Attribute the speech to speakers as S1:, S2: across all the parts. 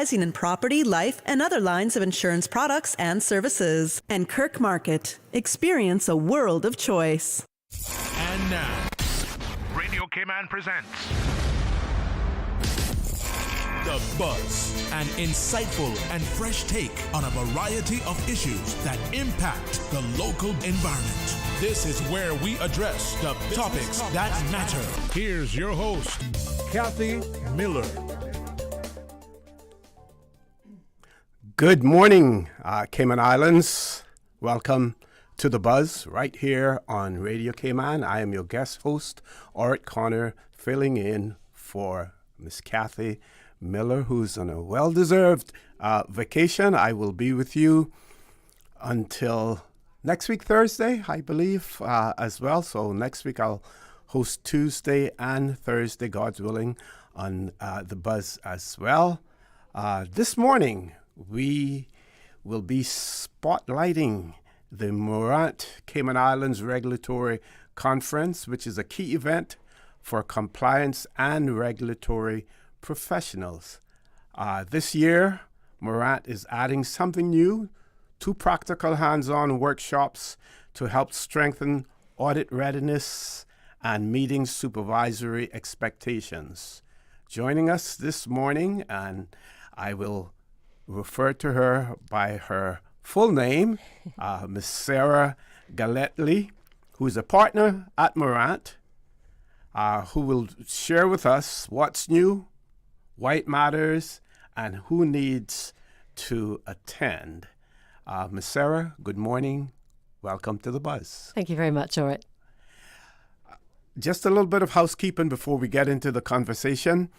S1: specializing in property, life, and other lines of insurance products and services. And Kirk Market. Experience a world of choice.
S2: And now, Radio Cayman presents The Buzz, an insightful and fresh take on a variety of issues that impact the local environment. This is where we address the topics that matter. Here's your host, Kathy Miller.
S3: Good morning, Cayman Islands. Welcome to The Buzz right here on Radio Cayman. I am your guest host, Orrett Connor, filling in for Miss Kathy Miller, who's on a well-deserved vacation. I will be with you until next week, Thursday, I believe, as well. So next week I'll host Tuesday and Thursday, God's willing, on The Buzz as well. This morning, we will be spotlighting the Mourant Cayman Islands Regulatory Conference, which is a key event for compliance and regulatory professionals. This year, Mourant is adding something new, 2 practical hands-on workshops to help strengthen audit readiness and meeting supervisory expectations. Joining us this morning, and I will refer to her by her full name, Miss Sara Galletly, who is a partner at Mourant, who will share with us what's new, why it matters, and who needs to attend. Ms. Sara, good morning. Welcome to The Buzz.
S4: Thank you very much, Orrett.
S3: Just a little bit of housekeeping before we get into the conversation.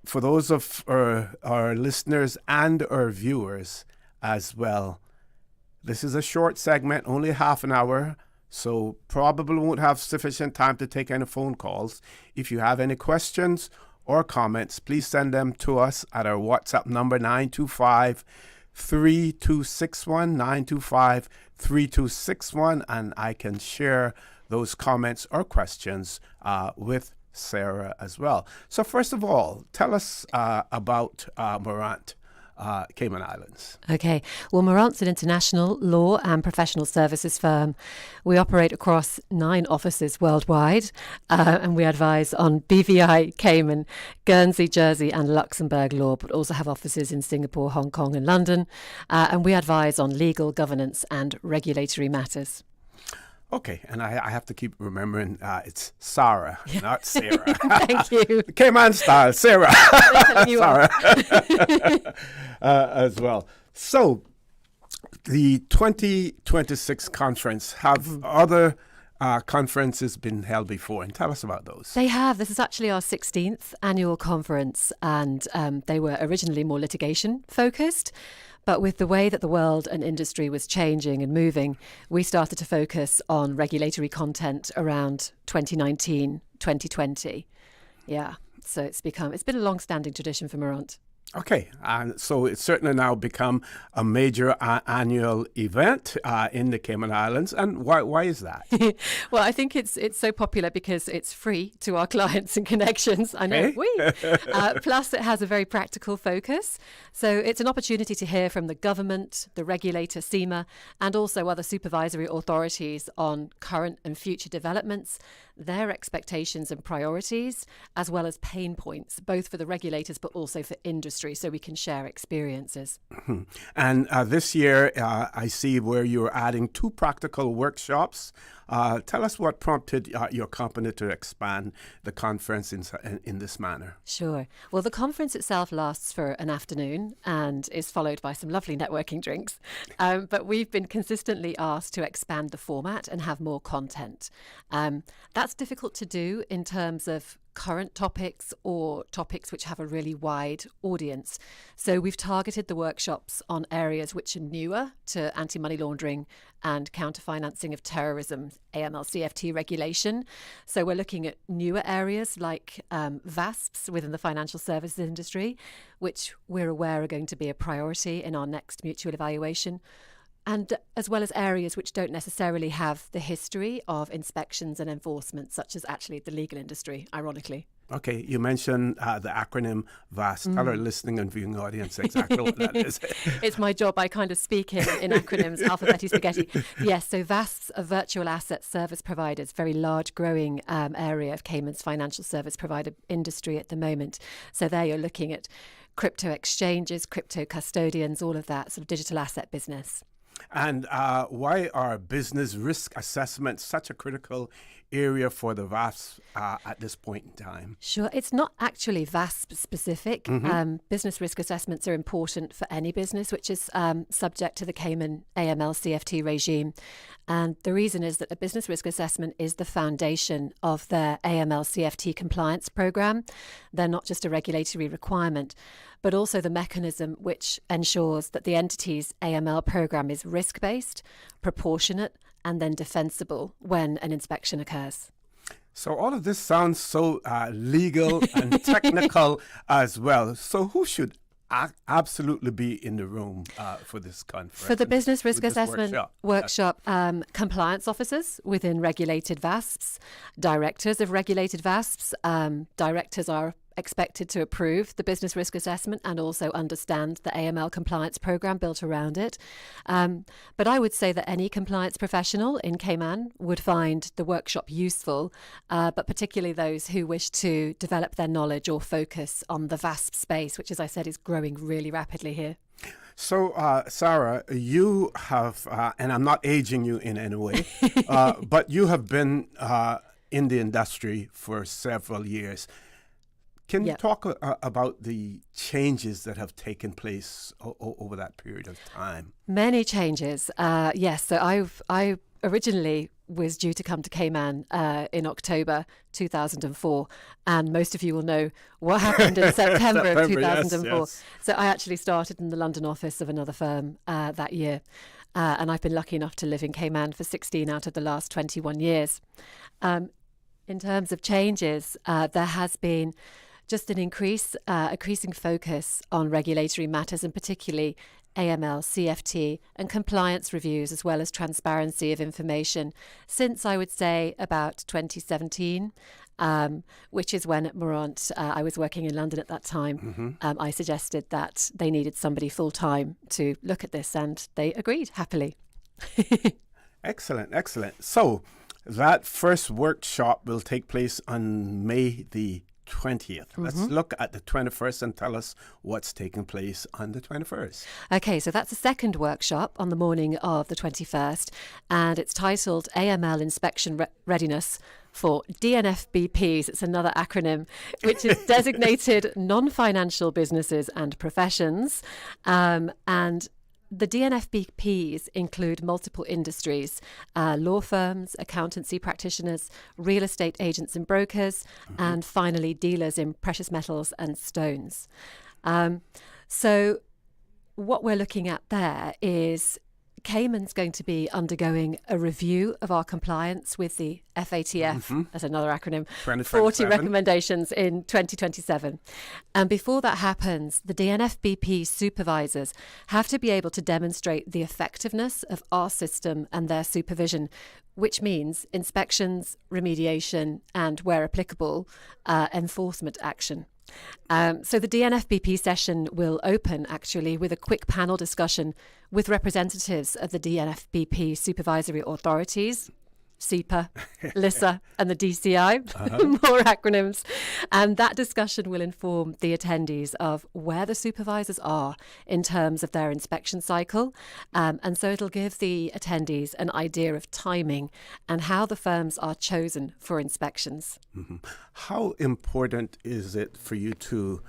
S3: For those of our listeners and our viewers as well, this is a short segment, only half an hour, so probably won't have sufficient time to take any phone calls. If you have any questions or comments, please send them to us at our WhatsApp number 925-3261, 925-3261, and I can share those comments or questions with Sara as well. So first of all, tell us about Mourant, Cayman Islands.
S4: Okay. Well, Mourant's an international law and professional services firm. We operate across 9 offices worldwide, and we advise on BVI, Cayman, Guernsey, Jersey, and Luxembourg law, but also have offices in Singapore, Hong Kong, and London. And we advise on legal, governance, and regulatory matters.
S3: Okay, and I have to keep remembering it's Sara, not Sarah.
S4: Thank you.
S3: Cayman style, Sara.
S4: Sara.
S3: As well. So, the 2026 conference, have other conferences been held before? And tell us about those.
S4: They have. This is actually our 16th annual conference, and they were originally more litigation focused. But with the way that the world and industry was changing and moving, we started to focus on regulatory content around 2019, 2020. Yeah, so it's been a long-standing tradition for Mourant.
S3: Okay, and so it's certainly now become a major annual event in the Cayman Islands. And why is that?
S4: Well, I think it's so popular because it's free to our clients and connections. I know plus, it has a very practical focus. So it's an opportunity to hear from the government, the regulator, SEMA, and also other supervisory authorities on current and future developments, their expectations and priorities, as well as pain points, both for the regulators but also for industry, so we can share experiences.
S3: Mm-hmm. And this year, I see where you're adding 2 practical workshops. Tell us what prompted your company to expand the conference in this manner.
S4: Sure. Well, the conference itself lasts for an afternoon and is followed by some lovely networking drinks. But we've been consistently asked to expand the format and have more content. That's difficult to do in terms of current topics or topics which have a really wide audience. So we've targeted the workshops on areas which are newer to anti-money laundering and counter-financing of terrorism, AML/CFT regulation. So we're looking at newer areas like VASPs within the financial services industry, which we're aware are going to be a priority in our next mutual evaluation. And as well as areas which don't necessarily have the history of inspections and enforcement, such as actually the legal industry, ironically.
S3: Okay, you mentioned the acronym VASP. Tell our listening and viewing audience exactly what that is.
S4: It's my job. I kind of speak in acronyms, alphabeti spaghetti. Yes, so VASPs are virtual asset service providers, very large growing area of Cayman's financial service provider industry at the moment. So there you're looking at crypto exchanges, crypto custodians, all of that sort of digital asset business.
S3: And why are business risk assessments such a critical area for the VASP at this point in time?
S4: Sure. It's not actually VASP specific. Business risk assessments are important for any business which is subject to the Cayman AML CFT regime. And the reason is that a business risk assessment is the foundation of their AML CFT compliance program. They're not just a regulatory requirement, but also the mechanism which ensures that the entity's AML program is risk-based, proportionate, and then defensible when an inspection occurs.
S3: So all of this sounds so legal and technical as well. So who should absolutely be in the room for this conference?
S4: For the business risk
S3: this
S4: assessment workshop, compliance officers within regulated VASPs, directors of regulated VASPs. Directors are expected to approve the business risk assessment and also understand the AML compliance program built around it. But I would say that any compliance professional in Cayman would find the workshop useful, but particularly those who wish to develop their knowledge or focus on the VASP space, which, as I said, is growing really rapidly here.
S3: So, Sara, you have, and I'm not aging you in any way, but you have been in the industry for several years. Can you talk about the changes that have taken place over that period of time?
S4: Many changes. Yes. So I originally was due to come to Cayman in October 2004. And most of you will know what happened in September of 2004.
S3: Yes.
S4: So I actually started in the London office of another firm that year. And I've been lucky enough to live in Cayman for 16 out of the last 21 years. In terms of changes, there has been just an increasing focus on regulatory matters, and particularly AML, CFT, and compliance reviews, as well as transparency of information, since I would say about 2017, which is when at Mourant, I was working in London at that time. I suggested that they needed somebody full-time to look at this, and they agreed happily.
S3: Excellent, excellent. So that first workshop will take place on May the 20th. Let's look at the 21st and tell us what's taking place on the 21st.
S4: Okay, so that's the second workshop on the morning of the 21st, and it's titled AML Inspection Readiness for DNFBPs. It's another acronym, which is designated non-financial businesses and professions. And the DNFBPs include multiple industries, law firms, accountancy practitioners, real estate agents and brokers, and finally dealers in precious metals and stones. So what we're looking at there is Cayman's going to be undergoing a review of our compliance with the FATF, that's another acronym, 40 recommendations in 2027. And before that happens, the DNFBP supervisors have to be able to demonstrate the effectiveness of our system and their supervision, which means inspections, remediation, and, where applicable, enforcement action. So the DNFBP session will open actually with a quick panel discussion with representatives of the DNFBP supervisory authorities, SEPA, LISA, and the DCI, more acronyms. And that discussion will inform the attendees of where the supervisors are in terms of their inspection cycle. And so it'll give the attendees an idea of timing and how the firms are chosen for inspections.
S3: How important is it for you to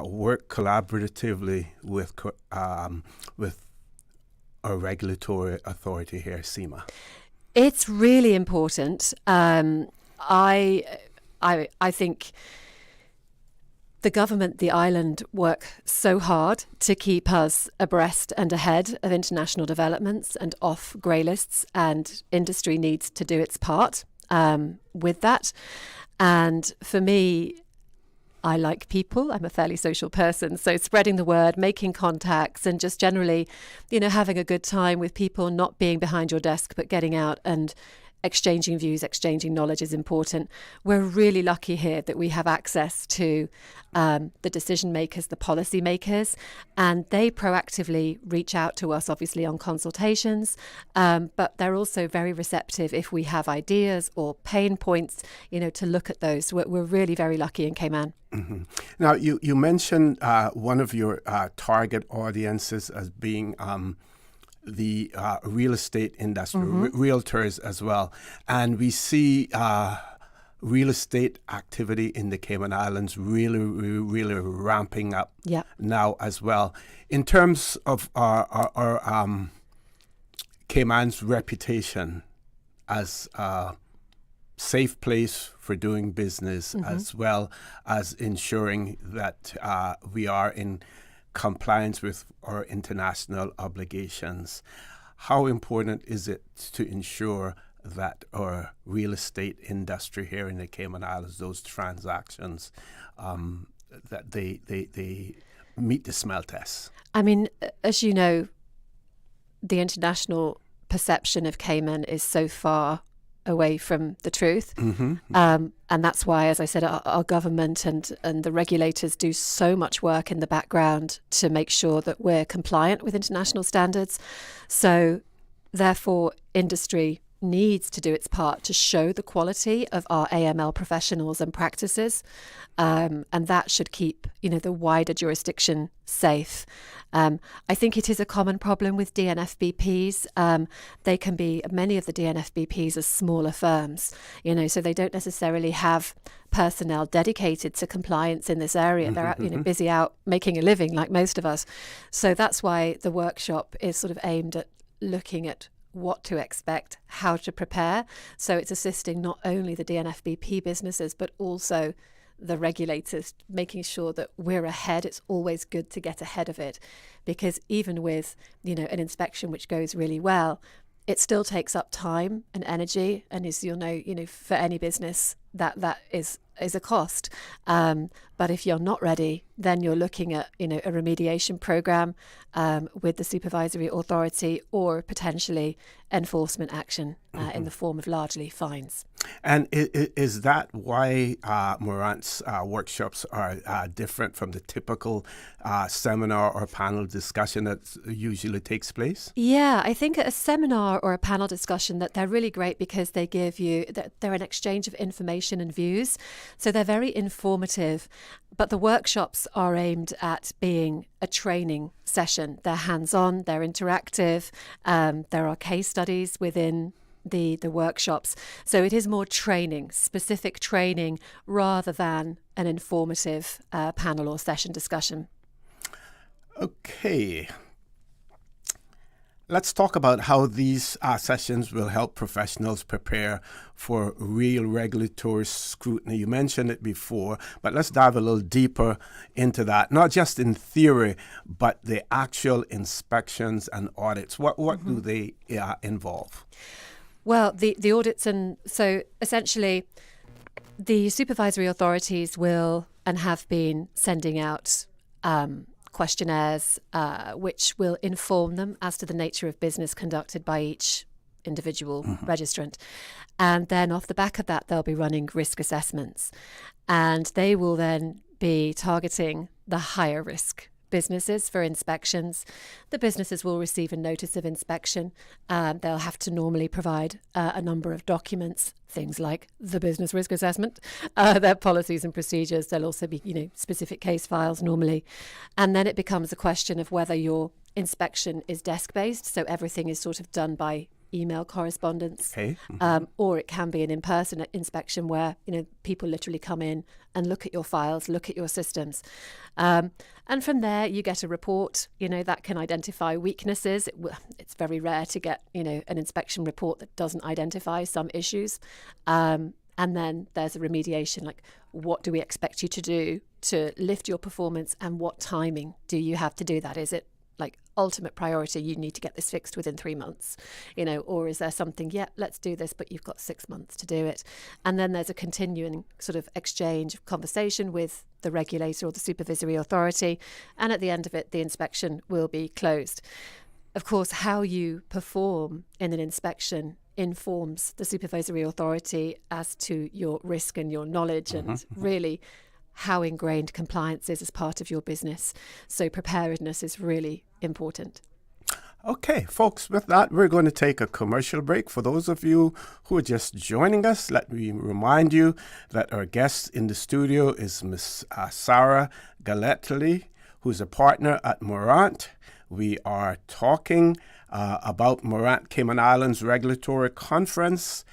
S3: work collaboratively with a regulatory authority here, SEMA?
S4: It's really important. I think the government, the island, work so hard to keep us abreast and ahead of international developments and off grey lists, and industry needs to do its part with that. And for me, I like people. I'm a fairly social person. So spreading the word, making contacts, and just generally, having a good time with people, not being behind your desk, but getting out and exchanging views, exchanging knowledge is important. We're really lucky here that we have access to the decision makers, the policy makers, and they proactively reach out to us, obviously, on consultations, but they're also very receptive if we have ideas or pain points, to look at those. We're really very lucky in Cayman.
S3: Mm-hmm. Now, you mentioned one of your target audiences as being the real estate industry, realtors as well. And we see real estate activity in the Cayman Islands really ramping up now as well. In terms of our Cayman's reputation as a safe place for doing business, as well as ensuring that we are in compliance with our international obligations. How important is it to ensure that our real estate industry here in the Cayman Islands, those transactions, that they meet the smell test? I
S4: mean, as you know, the international perception of Cayman is so far away from the truth. And that's why, as I said, our government and the regulators do so much work in the background to make sure that we're compliant with international standards. So therefore, industry needs to do its part to show the quality of our AML professionals and practices. And that should keep, the wider jurisdiction safe. I think it is a common problem with DNFBPs. They can be, many of the DNFBPs are smaller firms, so they don't necessarily have personnel dedicated to compliance in this area. They're out, busy out making a living like most of us. So that's why the workshop is sort of aimed at looking at what to expect, how to prepare. So it's assisting not only the DNFBP businesses, but also the regulators, making sure that we're ahead. It's always good to get ahead of it, because even with, an inspection which goes really well, it still takes up time and energy. And as you'll know, for any business, that is a cost. But if you're not ready, then you're looking at, a remediation program with the supervisory authority, or potentially enforcement action in the form of largely fines.
S3: And is that why Mourant's workshops are different from the typical seminar or panel discussion that usually takes place?
S4: Yeah, I think at a seminar or a panel discussion that they're really great because they give you, they're an exchange of information and views. So they're very informative, but the workshops are aimed at being a training session. They're hands-on, they're interactive, there are case studies within the workshops. So it is more training, specific training, rather than an informative panel or session discussion.
S3: Okay. Let's talk about how these sessions will help professionals prepare for real regulatory scrutiny. You mentioned it before, but let's dive a little deeper into that, not just in theory, but the actual inspections and audits. What do they involve?
S4: Well, the audits, and so essentially the supervisory authorities will and have been sending out questionnaires which will inform them as to the nature of business conducted by each individual registrant. And then off the back of that, they'll be running risk assessments. And they will then be targeting the higher risk businesses for inspections. The businesses will receive a notice of inspection. They'll have to normally provide a number of documents, things like the business risk assessment, their policies and procedures. There'll also be, specific case files normally. And then it becomes a question of whether your inspection is desk-based, so everything is sort of done by email correspondence,
S3: okay.
S4: Or it can be an in-person inspection where people literally come in and look at your files, look at your systems, and from there you get a report. That can identify weaknesses. It's very rare to get an inspection report that doesn't identify some issues, and then there's a remediation, like what do we expect you to do to lift your performance, and what timing do you have to do that? Is it like ultimate priority, you need to get this fixed within 3 months, or is there something, let's do this, but you've got 6 months to do it? And then there's a continuing sort of exchange of conversation with the regulator or the supervisory authority. And at the end of it, the inspection will be closed. Of course, how you perform in an inspection informs the supervisory authority as to your risk and your knowledge and really how ingrained compliance is as part of your business. So preparedness is really important.
S3: Okay, folks, with that, we're going to take a commercial break. For those of you who are just joining us, let me remind you that our guest in the studio is Miss Sara Galletly, who's a partner at Mourant. We are talking about Mourant Cayman Islands Regulatory Conference,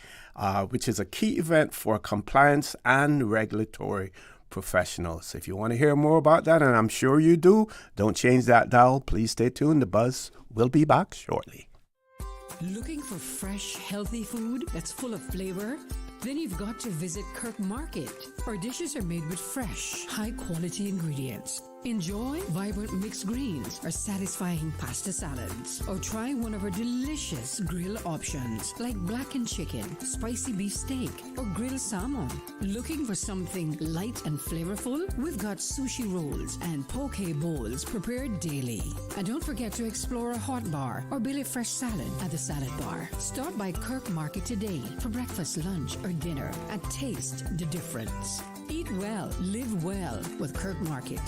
S3: which is a key event for compliance and regulatory professionals. If you want to hear more about that, and I'm sure you do, don't change that dial. Please stay tuned. The Buzz will be back shortly.
S5: Looking for fresh, healthy food that's full of flavor? Then you've got to visit Kirk Market. Our dishes are made with fresh, high-quality ingredients. Enjoy vibrant mixed greens or satisfying pasta salads. Or try one of our delicious grill options like blackened chicken, spicy beef steak, or grilled salmon. Looking for something light and flavorful? We've got sushi rolls and poke bowls prepared daily. And don't forget to explore a hot bar or Billy Fresh salad at the salad bar. Stop by Kirk Market today for breakfast, lunch, or dinner and taste the difference. Eat well, live well with Kirk Market.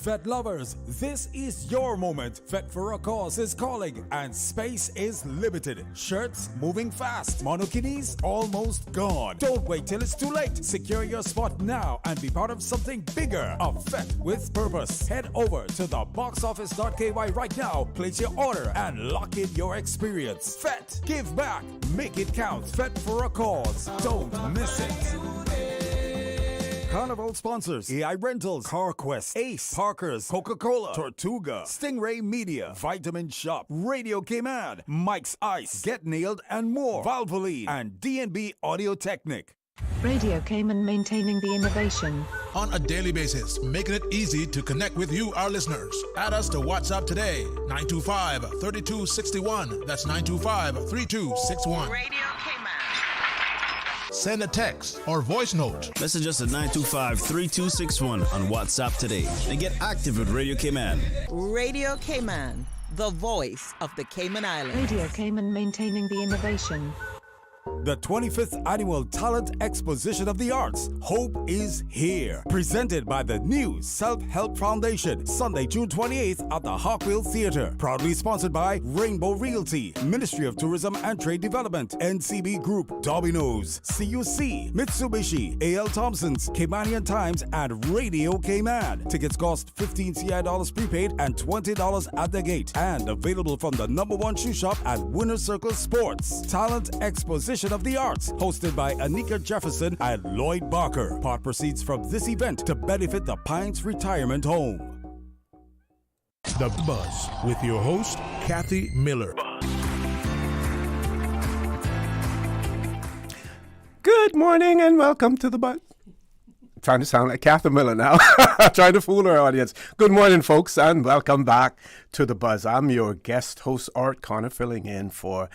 S6: Vet lovers, this is your moment. Vet for a Cause is calling and space is limited. Shirts moving fast. Monokinis almost gone. Don't wait till it's too late. Secure your spot now and be part of something bigger. A Vet with purpose. Head over to the boxoffice.ky right now. Place your order and lock in your experience. Vet, give back. Make it count. Vet for a Cause. Don't miss it. Carnival sponsors: AI Rentals, CarQuest, Ace, Parkers, Coca-Cola, Tortuga, Stingray Media, Vitamin Shop, Radio Cayman, Mike's Ice, Get Nailed and more, Valvoline, and D&B Audio Technic.
S7: Radio Cayman, maintaining the innovation.
S2: On a daily basis, making it easy to connect with you, our listeners. Add us to WhatsApp today, 925-3261. That's 925-3261.
S8: Radio Cayman.
S2: Send a text or voice note.
S9: Message us at 925-3261 on WhatsApp today and get active with Radio Cayman.
S8: Radio Cayman, the voice of the Cayman Islands.
S7: Radio Cayman, maintaining the innovation.
S6: The 25th Annual Talent Exposition of the Arts, Hope is Here. Presented by the new Self-Help Foundation, Sunday, June 28th at the Hawkville Theatre. Proudly sponsored by Rainbow Realty, Ministry of Tourism and Trade Development, NCB Group, Domino's, CUC, Mitsubishi, A.L. Thompson's, Caymanian Times, and Radio Cayman. Tickets cost $15 CI prepaid and $20 at the gate. And available from the #1 shoe shop at Winner Circle Sports. Talent Exposition of the Arts, hosted by Anika Jefferson and Lloyd Barker. Part proceeds from this event to benefit the Pines Retirement Home.
S2: The Buzz with your host, Kathy Miller.
S3: Good morning and welcome to the Buzz. Trying to sound like Kathy Miller now. Trying to fool our audience. Good morning, folks, and welcome back to The Buzz. I'm your guest host, Orrett Connor, filling in for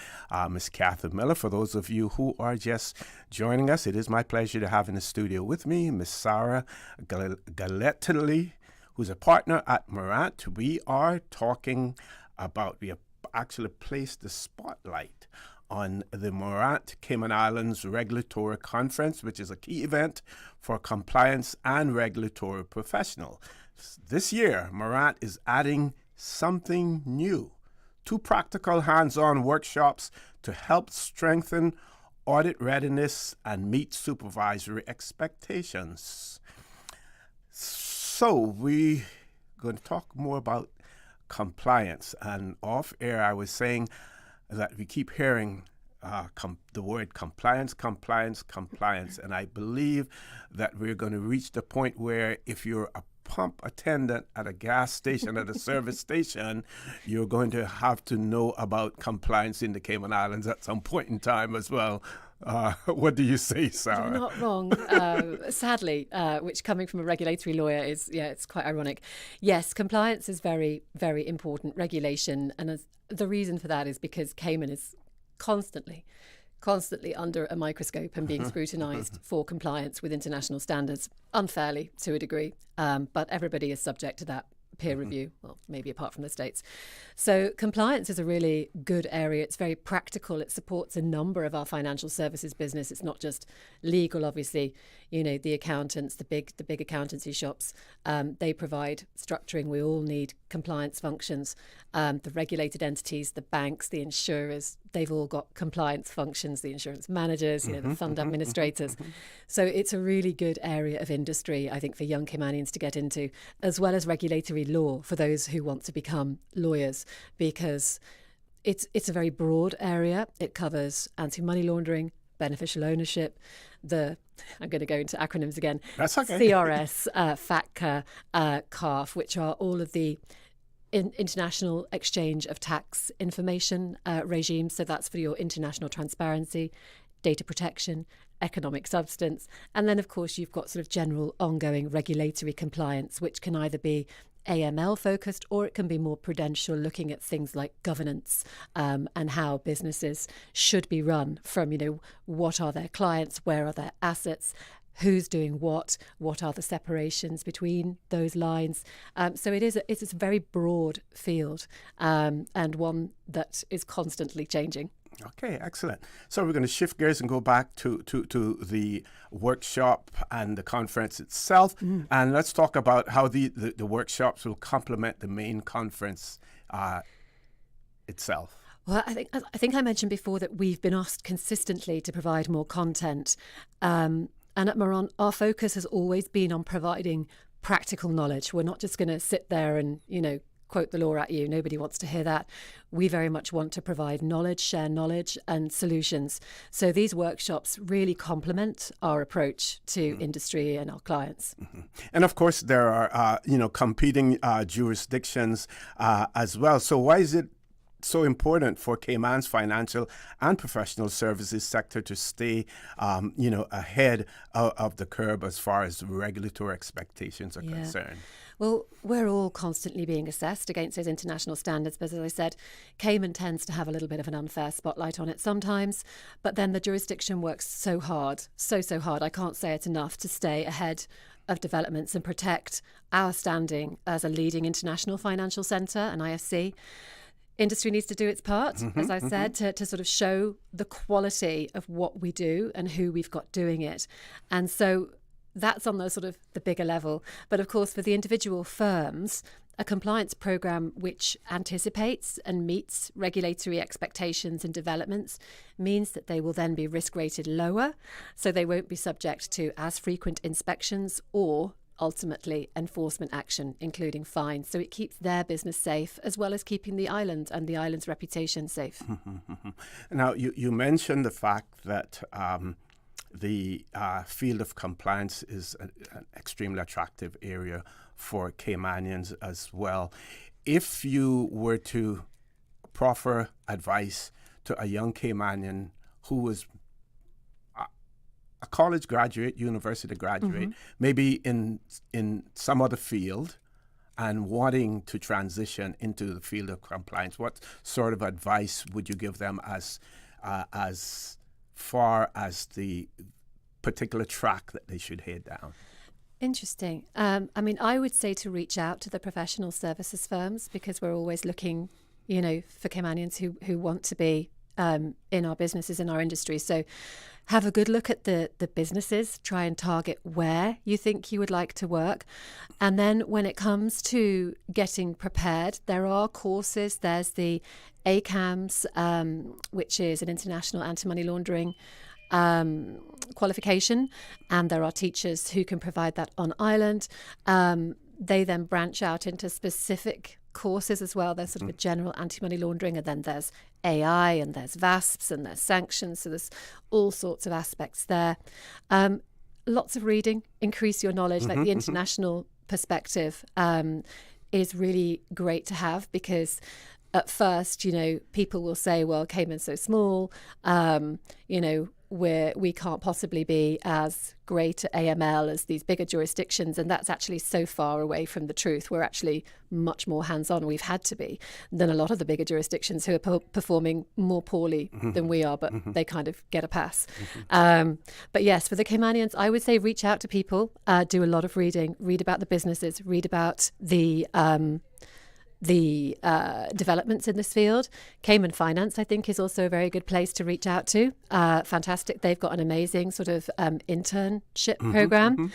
S3: Miss Kathy Miller. For those of you who are just joining us, it is my pleasure to have in the studio with me Miss Sara Galletly, who's a partner at Mourant. We have actually placed the spotlight on the Mourant Cayman Islands Regulatory Conference, which is a key event for compliance and regulatory professionals. This year, Mourant is adding something new, 2 practical hands-on workshops to help strengthen audit readiness and meet supervisory expectations. So we're going to talk more about compliance. And off air, I was saying that we keep hearing the word compliance, and I believe that we're going to reach the point where if you're a pump attendant at a gas station, at a service station, you're going to have to know about compliance in the Cayman Islands at some point in time as well. What do you say, Sara?
S4: You're not wrong. Sadly, which coming from a regulatory lawyer is, it's quite ironic. Yes, compliance is very, very important, regulation. And the reason for that is because Cayman is constantly under a microscope and being scrutinised for compliance with international standards, unfairly to a degree. But everybody is subject to that peer review, well, maybe apart from the States. So compliance is a really good area. It's very practical. It supports a number of our financial services business. It's not just legal, obviously. You know, the accountants, the big accountancy shops, they provide structuring. We all need compliance functions. The regulated entities, the banks, the insurers, they've all got compliance functions, the insurance managers, the fund administrators. So it's a really good area of industry, I think, for young Caymanians to get into, as well as regulatory law for those who want to become lawyers, because it's a very broad area. It covers anti-money laundering, beneficial ownership, I'm going to go into acronyms again.
S3: That's okay.
S4: CRS, FATCA, CARF, which are all of the international exchange of tax information regimes. So that's for your international transparency, data protection, economic substance. And then, of course, you've got sort of general ongoing regulatory compliance, which can either be AML focused, or it can be more prudential, looking at things like governance and how businesses should be run from, what are their clients, where are their assets, who's doing what are the separations between those lines. So it's a very broad field and one that is constantly changing.
S3: Okay, excellent. So we're going to shift gears and go back to the workshop and the conference itself. And let's talk about how the workshops will complement the main conference itself.
S4: Well, I think I mentioned before that we've been asked consistently to provide more content. And at Mourant, our focus has always been on providing practical knowledge. We're not just going to sit there and, quote the law at you. Nobody wants to hear that. We very much want to provide knowledge, share knowledge and solutions. So these workshops really complement our approach to industry and our clients.
S3: And of course, there are, competing jurisdictions as well. So why is it so important for Cayman's financial and professional services sector to stay, ahead of the curve as far as regulatory expectations are concerned?
S4: Well, we're all constantly being assessed against those international standards. But as I said, Cayman tends to have a little bit of an unfair spotlight on it sometimes. But then the jurisdiction works so hard, so hard, I can't say it enough, to stay ahead of developments and protect our standing as a leading international financial centre, an IFC. Industry needs to do its part, as I said, to sort of show the quality of what we do and who we've got doing it. And so that's on the sort of the bigger level. But of course, for the individual firms, a compliance program which anticipates and meets regulatory expectations and developments means that they will then be risk rated lower. So they won't be subject to as frequent inspections or ultimately enforcement action, including fines. So it keeps their business safe, as well as keeping the island and the island's reputation safe.
S3: Now, you mentioned the fact that the field of compliance is an extremely attractive area for Caymanians as well. If you were to proffer advice to a young Caymanian who was a college graduate, university graduate, maybe in some other field, and wanting to transition into the field of compliance, what sort of advice would you give them as far as the particular track that they should head down?
S4: Interesting. I would say to reach out to the professional services firms, because we're always looking, for Caymanians who want to be in our businesses, in our industry. So have a good look at the businesses, try and target where you think you would like to work. And then when it comes to getting prepared, there are courses. There's the ACAMS, which is an international anti-money laundering qualification, and there are teachers who can provide that on island. They then branch out into specific courses as well. There's sort of a general anti-money laundering, and then there's AI, and there's VASPs, and there's sanctions. So there's all sorts of aspects there. Lots of reading, increase your knowledge. Like the international perspective is really great to have, because at first, people will say, well, Cayman's so small, we can't possibly be as great at AML as these bigger jurisdictions, and that's actually so far away from the truth. We're actually much more hands-on, we've had to be, than a lot of the bigger jurisdictions who are performing more poorly than we are, but they kind of get a pass. But yes, for the Caymanians, I would say reach out to people, do a lot of reading, read about the businesses, read about the developments in this field. Cayman Finance, I think, is also a very good place to reach out to. Fantastic. They've got an amazing sort of internship program.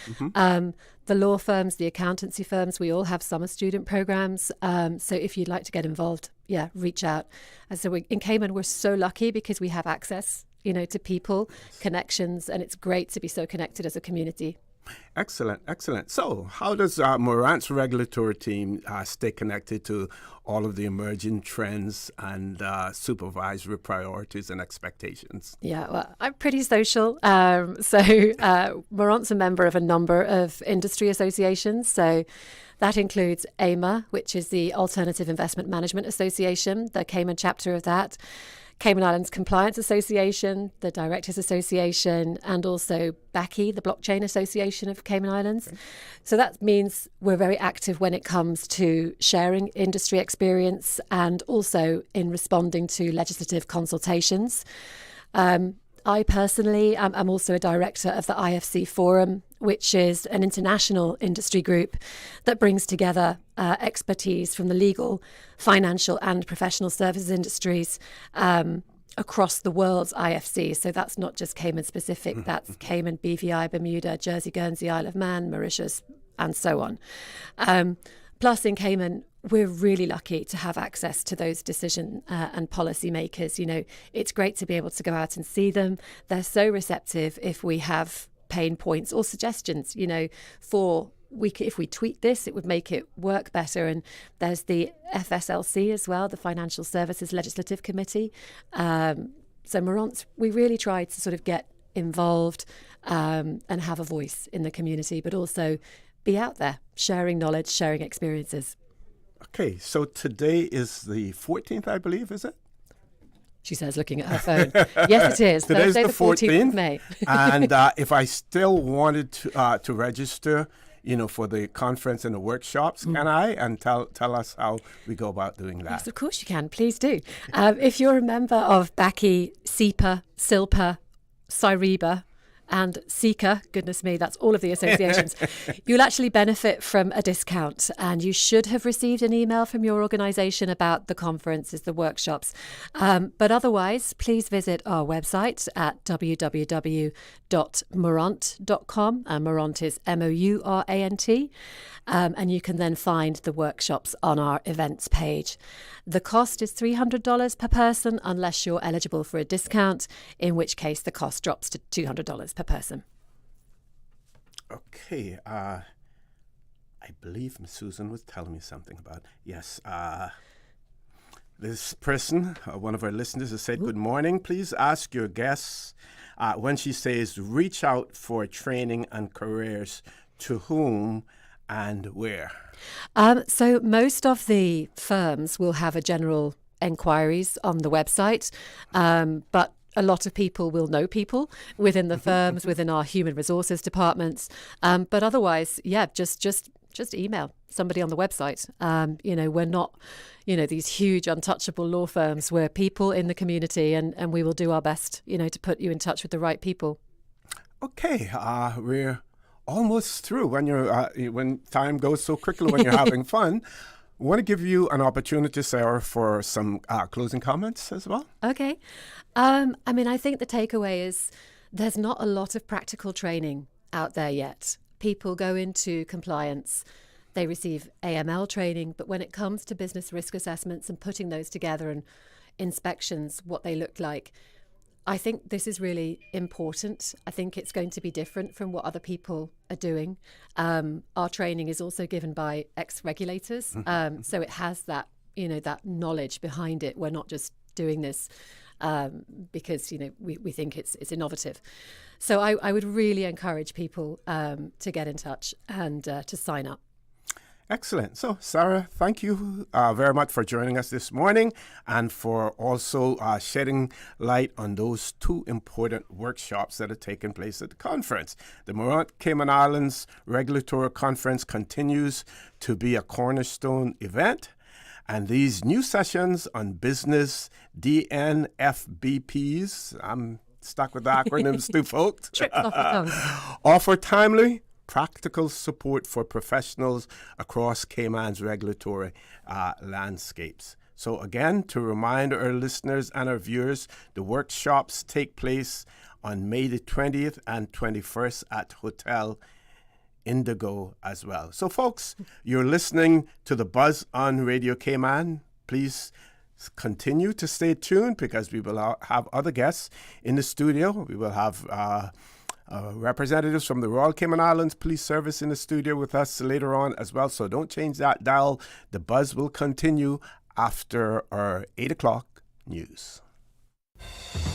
S4: The law firms, the accountancy firms, we all have summer student programs. So if you'd like to get involved, reach out. And so in Cayman, we're so lucky because we have access, to people, connections, and it's great to be so connected as a community.
S3: Excellent, excellent. So how does Mourant's regulatory team stay connected to all of the emerging trends and supervisory priorities and expectations?
S4: Yeah, well, I'm pretty social. So Mourant's a member of a number of industry associations. So that includes AIMA, which is the Alternative Investment Management Association, the Cayman chapter of that. Cayman Islands Compliance Association, the Directors Association, and also BACI, the Blockchain Association of Cayman Islands. Okay. So that means we're very active when it comes to sharing industry experience and also in responding to legislative consultations. I personally am also a director of the IFC Forum, which is an international industry group that brings together expertise from the legal, financial and professional services industries across the world's IFC. So that's not just Cayman specific, that's Cayman, BVI, Bermuda, Jersey, Guernsey, Isle of Man, Mauritius, and so on. Plus in Cayman, we're really lucky to have access to those decision and policy makers. It's great to be able to go out and see them. They're so receptive if we have pain points or suggestions, if we tweak this, it would make it work better. And there's the FSLC as well, the Financial Services Legislative Committee. So Mourant, we really try to sort of get involved and have a voice in the community, but also be out there, sharing knowledge, sharing experiences.
S3: Okay, so today is the 14th, I believe, is it?
S4: She says, looking at her phone. Yes, it is.
S3: Today's
S4: Thursday,
S3: the 14th
S4: of May.
S3: And if I still wanted to register, for the conference and the workshops, can I? And tell us how we go about doing that.
S4: Yes, of course you can. Please do. If you're a member of BACI, SIPA, SILPA, CIREBA, and Seeker, goodness me, that's all of the associations, you'll actually benefit from a discount. And you should have received an email from your organisation about the conferences, the workshops. But otherwise, please visit our website at www.mourant.com. Mourant is Mourant. And you can then find the workshops on our events page. The cost is $300 per person unless you're eligible for a discount, in which case the cost drops to $200 per person.
S3: Okay. I believe Miss Susan was telling me something about, yes, this person, one of our listeners, has said, Good morning. Please ask your guests when she says reach out for training and careers, to whom and where?
S4: So most of the firms will have a general enquiries on the website, but a lot of people will know people within the firms, within our human resources departments. But otherwise, just email somebody on the website. We're not, these huge untouchable law firms. We're people in the community, and we will do our best, to put you in touch with the right people.
S3: Okay, we're almost through. When time goes so quickly when you're having fun. I want to give you an opportunity, Sarah, for some closing comments as well.
S4: Okay. I think the takeaway is there's not a lot of practical training out there yet. People go into compliance, they receive AML training, but when it comes to business risk assessments and putting those together and inspections, what they look like, I think this is really important. I think it's going to be different from what other people are doing. Our training is also given by ex-regulators, so it has that, that knowledge behind it. We're not just doing this because, we think it's innovative. So I would really encourage people to get in touch and to sign up.
S3: Excellent. So, Sara, thank you very much for joining us this morning and for also shedding light on those two important workshops that are taking place at the conference. The Mourant Cayman Islands Regulatory Conference continues to be a cornerstone event, and these new sessions on business DNFBPs, I'm stuck with the acronyms too, folks,
S4: Trips off the tongue.
S3: offer timely, practical support for professionals across Cayman's regulatory landscapes. So again, to remind our listeners and our viewers, the workshops take place on May the 20th and 21st at Hotel Indigo as well. So folks, you're listening to The Buzz on Radio Cayman. Please continue to stay tuned because we will have other guests in the studio. We will have representatives from the Royal Cayman Islands Police Service in the studio with us later on as well. So don't change that dial. The Buzz will continue after our 8 o'clock news.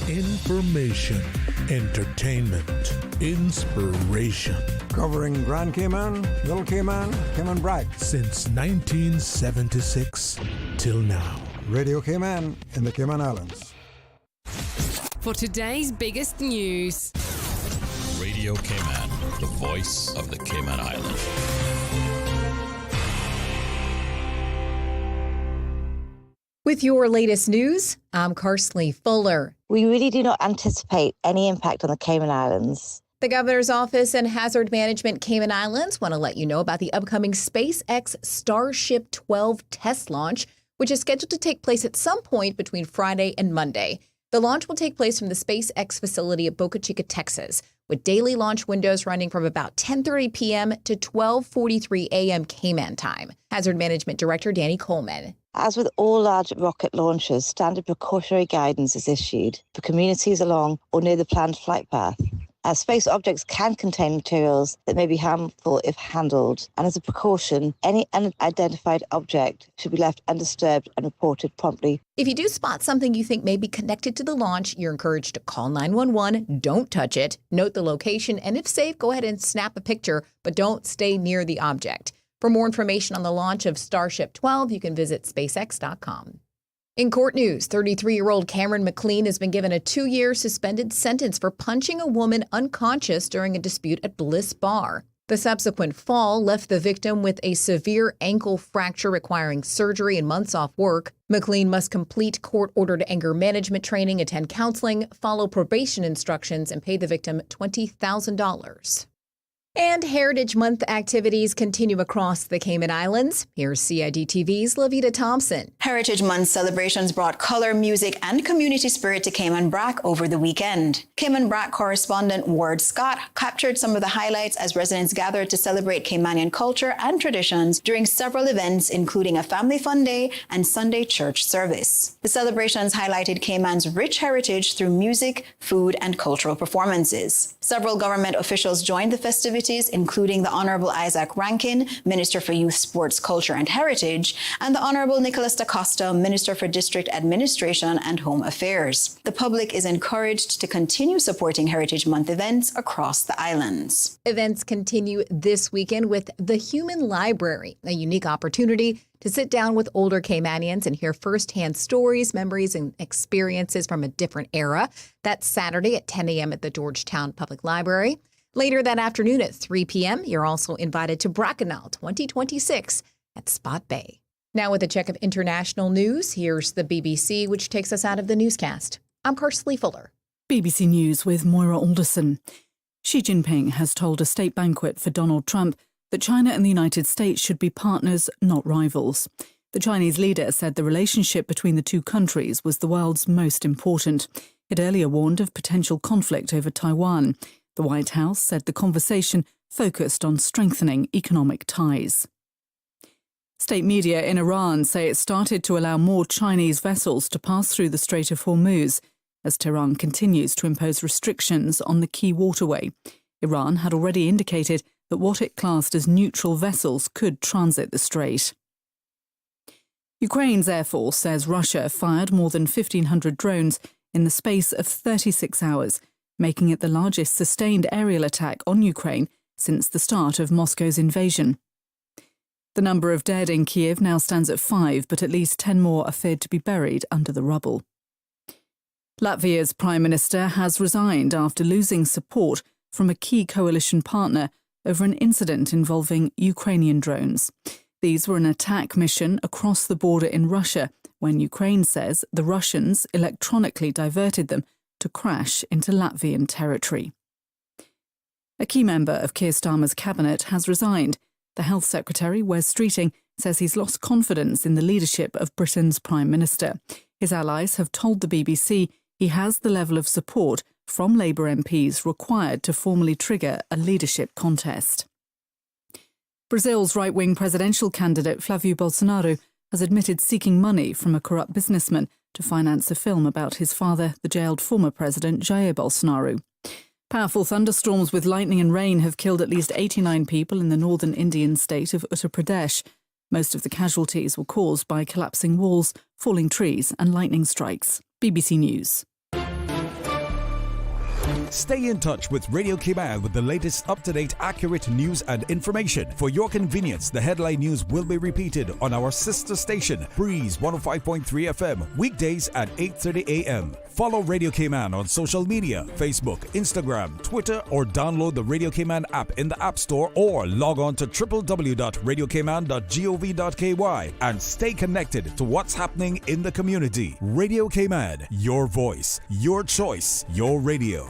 S2: Information, entertainment, inspiration.
S6: Covering Grand Cayman, Little Cayman, Cayman Brac.
S2: Since 1976 till now.
S6: Radio Cayman in the Cayman Islands.
S5: For today's biggest news.
S10: Radio Cayman, the voice of the Cayman Islands.
S11: With your latest news, I'm Carsley Fuller.
S12: We really do not anticipate any impact on the Cayman Islands.
S11: The Governor's Office and Hazard Management Cayman Islands want to let you know about the upcoming SpaceX Starship 12 test launch, which is scheduled to take place at some point between Friday and Monday. The launch will take place from the SpaceX facility at Boca Chica, Texas, with daily launch windows running from about 10:30 p.m. to 12:43 a.m. Cayman time. Hazard Management Director Danny Coleman.
S12: As with all large rocket launches, standard precautionary guidance is issued for communities along or near the planned flight path. As space objects can contain materials that may be harmful if handled, and as a precaution, any unidentified object should be left undisturbed and reported promptly.
S11: If you do spot something you think may be connected to the launch, you're encouraged to call 911, don't touch it, note the location, and if safe, go ahead and snap a picture, but don't stay near the object. For more information on the launch of Starship 12, you can visit spacex.com. In court news, 33-year-old Cameron McLean has been given a 2-year suspended sentence for punching a woman unconscious during a dispute at Bliss Bar. The subsequent fall left the victim with a severe ankle fracture requiring surgery and months off work. McLean must complete court-ordered anger management training, attend counseling, follow probation instructions, and pay the victim $20,000. And Heritage Month activities continue across the Cayman Islands. Here's CID-TV's Lavita Thompson.
S13: Heritage Month celebrations brought color, music, and community spirit to Cayman Brac over the weekend. Cayman Brac correspondent Ward Scott captured some of the highlights as residents gathered to celebrate Caymanian culture and traditions during several events, including a family fun day and Sunday church service. The celebrations highlighted Cayman's rich heritage through music, food, and cultural performances. Several government officials joined the festivities, including the Honorable Isaac Rankin, Minister for Youth, Sports, Culture and Heritage, and the Honorable Nicholas Da Costa, Minister for District Administration and Home Affairs. The public is encouraged to continue supporting Heritage Month events across the islands.
S11: Events continue this weekend with the Human Library, a unique opportunity to sit down with older Caymanians and hear firsthand stories, memories, and experiences from a different era. That's Saturday at 10 a.m. at the Georgetown Public Library. Later that afternoon at 3 p.m., you're also invited to Bracanal 2026 at Spot Bay. Now with a check of international news, here's the BBC, which takes us out of the newscast. I'm Carsley Fuller.
S14: BBC News with Moira Alderson. Xi Jinping has told a state banquet for Donald Trump that China and the United States should be partners, not rivals. The Chinese leader said the relationship between the two countries was the world's most important. It earlier warned of potential conflict over Taiwan. The White House said the conversation focused on strengthening economic ties. State media in Iran say it started to allow more Chinese vessels to pass through the Strait of Hormuz as Tehran continues to impose restrictions on the key waterway. Iran had already indicated that what it classed as neutral vessels could transit the strait. Ukraine's Air Force says Russia fired more than 1,500 drones in the space of 36 hours, making it the largest sustained aerial attack on Ukraine since the start of Moscow's invasion. The number of dead in Kiev now stands at 5, but at least 10 more are feared to be buried under the rubble. Latvia's Prime Minister has resigned after losing support from a key coalition partner over an incident involving Ukrainian drones. These were an attack mission across the border in Russia when Ukraine says the Russians electronically diverted them to crash into Latvian territory. A key member of Keir Starmer's cabinet has resigned. The Health Secretary, Wes Streeting, says he's lost confidence in the leadership of Britain's Prime Minister. His allies have told the BBC he has the level of support from Labour MPs required to formally trigger a leadership contest. Brazil's right-wing presidential candidate Flávio Bolsonaro has admitted seeking money from a corrupt businessman to finance a film about his father, the jailed former president Jair Bolsonaro. Powerful thunderstorms with lightning and rain have killed at least 89 people in the northern Indian state of Uttar Pradesh. Most of the casualties were caused by collapsing walls, falling trees and lightning strikes. BBC News.
S6: Stay in touch with Radio Cayman with the latest up-to-date, accurate news and information. For your convenience, the headline news will be repeated on our sister station, Breeze 105.3 FM, weekdays at 8:30 a.m. Follow Radio Cayman on social media, Facebook, Instagram, Twitter, or download the Radio Cayman app in the App Store or log on to www.radiocayman.gov.ky and stay connected to what's happening in the community. Radio Cayman, your voice, your choice, your radio.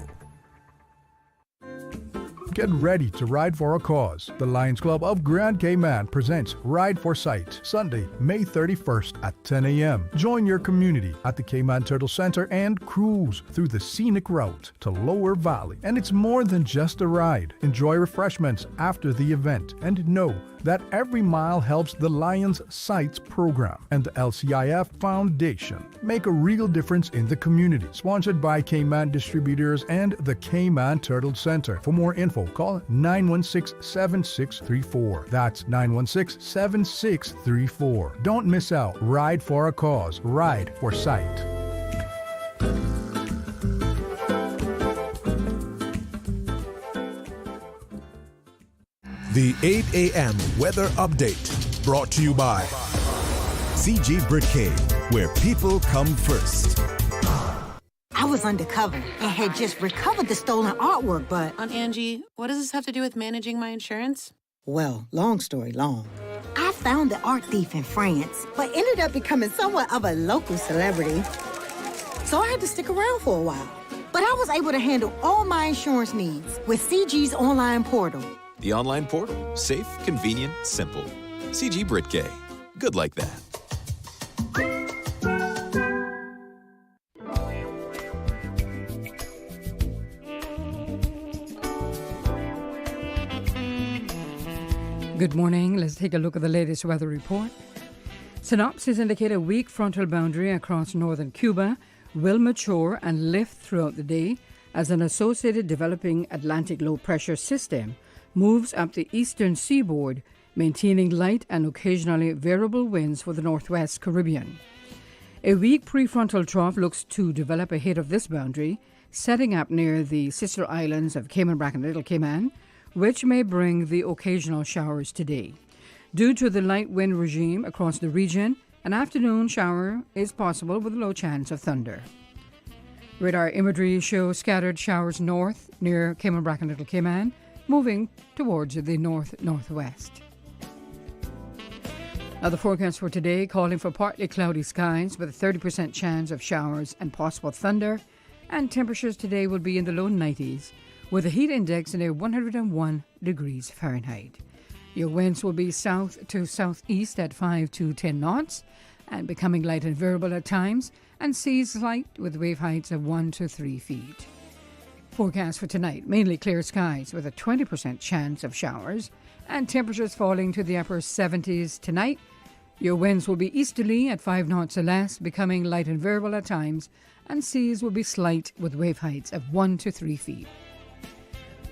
S15: Get ready to ride for a cause. The Lions Club of Grand Cayman presents Ride for Sight, Sunday, May 31st at 10 a.m. Join your community at the Cayman Turtle Center and cruise through the scenic route to Lower Valley. And it's more than just a ride. Enjoy refreshments after the event and know that every mile helps the Lions Sights program and the LCIF Foundation. Make a real difference in the community. Sponsored by Cayman Distributors and the Cayman Turtle Center. For more info, call 916-7634. That's 916-7634. Don't miss out. Ride for a cause. Ride for sight.
S2: The 8 a.m. weather update brought to you by
S6: CG Britcay, where people come first.
S16: I was undercover and had just recovered the stolen artwork, but...
S17: Aunt Angie, what does this have to do with managing my insurance?
S16: Well, long story long. I found the art thief in France, but ended up becoming somewhat of a local celebrity. So I had to stick around for a while. But I was able to handle all my insurance needs with CG's online portal.
S18: The online portal. Safe, convenient, simple. CG Britcay. Good like that.
S5: Good morning. Let's take a look at the latest weather report. Synopsis indicate a weak frontal boundary across northern Cuba will mature and lift throughout the day as an associated developing Atlantic low-pressure system moves up the eastern seaboard, maintaining light and occasionally variable winds for the northwest Caribbean. A weak prefrontal trough looks to develop ahead of this boundary, setting up near the sister islands of Cayman Brac and Little Cayman, which may bring the occasional showers today. Due to the light wind regime across the region, an afternoon shower is possible with a low chance of thunder. Radar imagery shows scattered showers north near Cayman Brac and Little Cayman, moving towards the north-northwest. Now the forecast for today calling for partly cloudy skies with a 30% chance of showers and possible thunder, and temperatures today will be in the low 90s with a heat index near 101 degrees Fahrenheit. Your winds will be south to southeast at 5 to 10 knots and becoming light and variable at times, and seas light with wave heights of 1 to 3 feet. Forecast for tonight, mainly clear skies with a 20% chance of showers and temperatures falling to the upper 70s tonight. Your winds will be easterly at 5 knots or less, becoming light and variable at times, and seas will be slight with wave heights of 1 to 3 feet.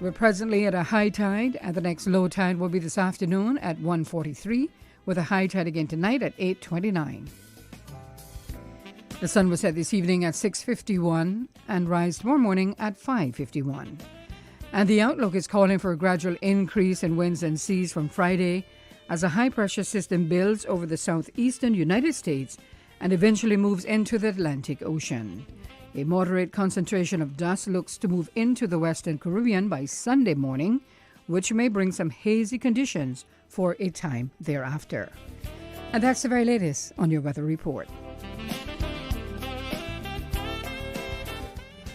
S5: We're presently at a high tide, and the next low tide will be this afternoon at 1:43, with a high tide again tonight at 8:29. The sun will set this evening at 6:51 and rise tomorrow morning at 5:51. And the outlook is calling for a gradual increase in winds and seas from Friday,
S19: as a high-pressure system builds over the southeastern United States and eventually moves into the Atlantic Ocean. A moderate concentration of dust looks to move into the Western Caribbean by Sunday morning, which may bring some hazy conditions for a time thereafter. And that's the very latest on your weather report.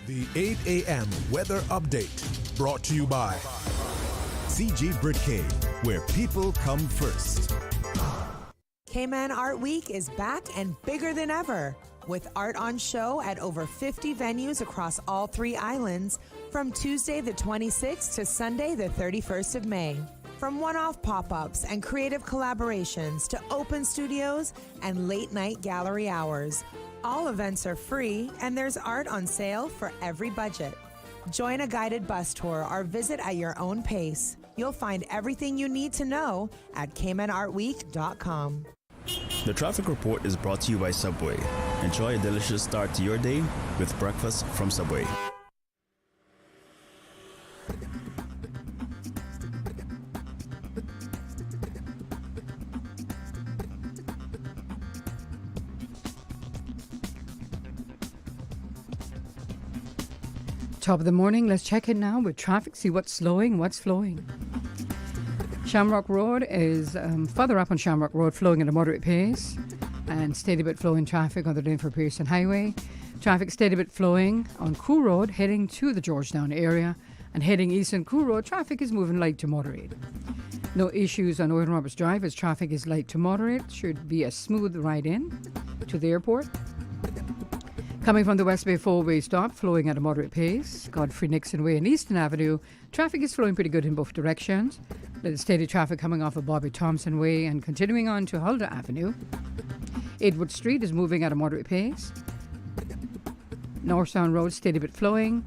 S2: The 8 a.m. weather update brought to you by
S6: CG Britcay, where people come first.
S20: Cayman Art Week is back and bigger than ever, with art on show at over 50 venues across all 3 islands from Tuesday the 26th to Sunday the 31st of May. From one-off pop-ups and creative collaborations to open studios and late-night gallery hours, all events are free and there's art on sale for every budget. Join a guided bus tour or visit at your own pace. You'll find everything you need to know at CaymanArtWeek.com.
S9: The traffic report is brought to you by Subway. Enjoy a delicious start to your day with breakfast from Subway.
S19: Top of the morning, let's check in now with traffic, see what's slowing, what's flowing. Shamrock Road is further up on Shamrock Road, flowing at a moderate pace, and steady bit flowing traffic on the Denver Pearson Highway. Traffic steady bit flowing on Crew Road, heading to the Georgetown area, and heading east on Crew Road, traffic is moving light to moderate. No issues on Owen Roberts Drive as traffic is light to moderate. Should be a smooth ride in to the airport. Coming from the West Bay 4-way stop, flowing at a moderate pace. Godfrey Nixon Way and Eastern Avenue, traffic is flowing pretty good in both directions. Little steady traffic coming off of Bobby Thompson Way and continuing on to Huldah Avenue. Edward Street is moving at a moderate pace. Northtown Road, steady bit flowing.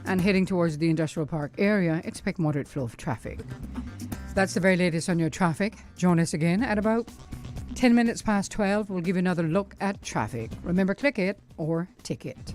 S19: And heading towards the Industrial Park area, expect moderate flow of traffic. That's the very latest on your traffic. Join us again at about 10 minutes past 12. We'll give you another look at traffic. Remember, click it or ticket.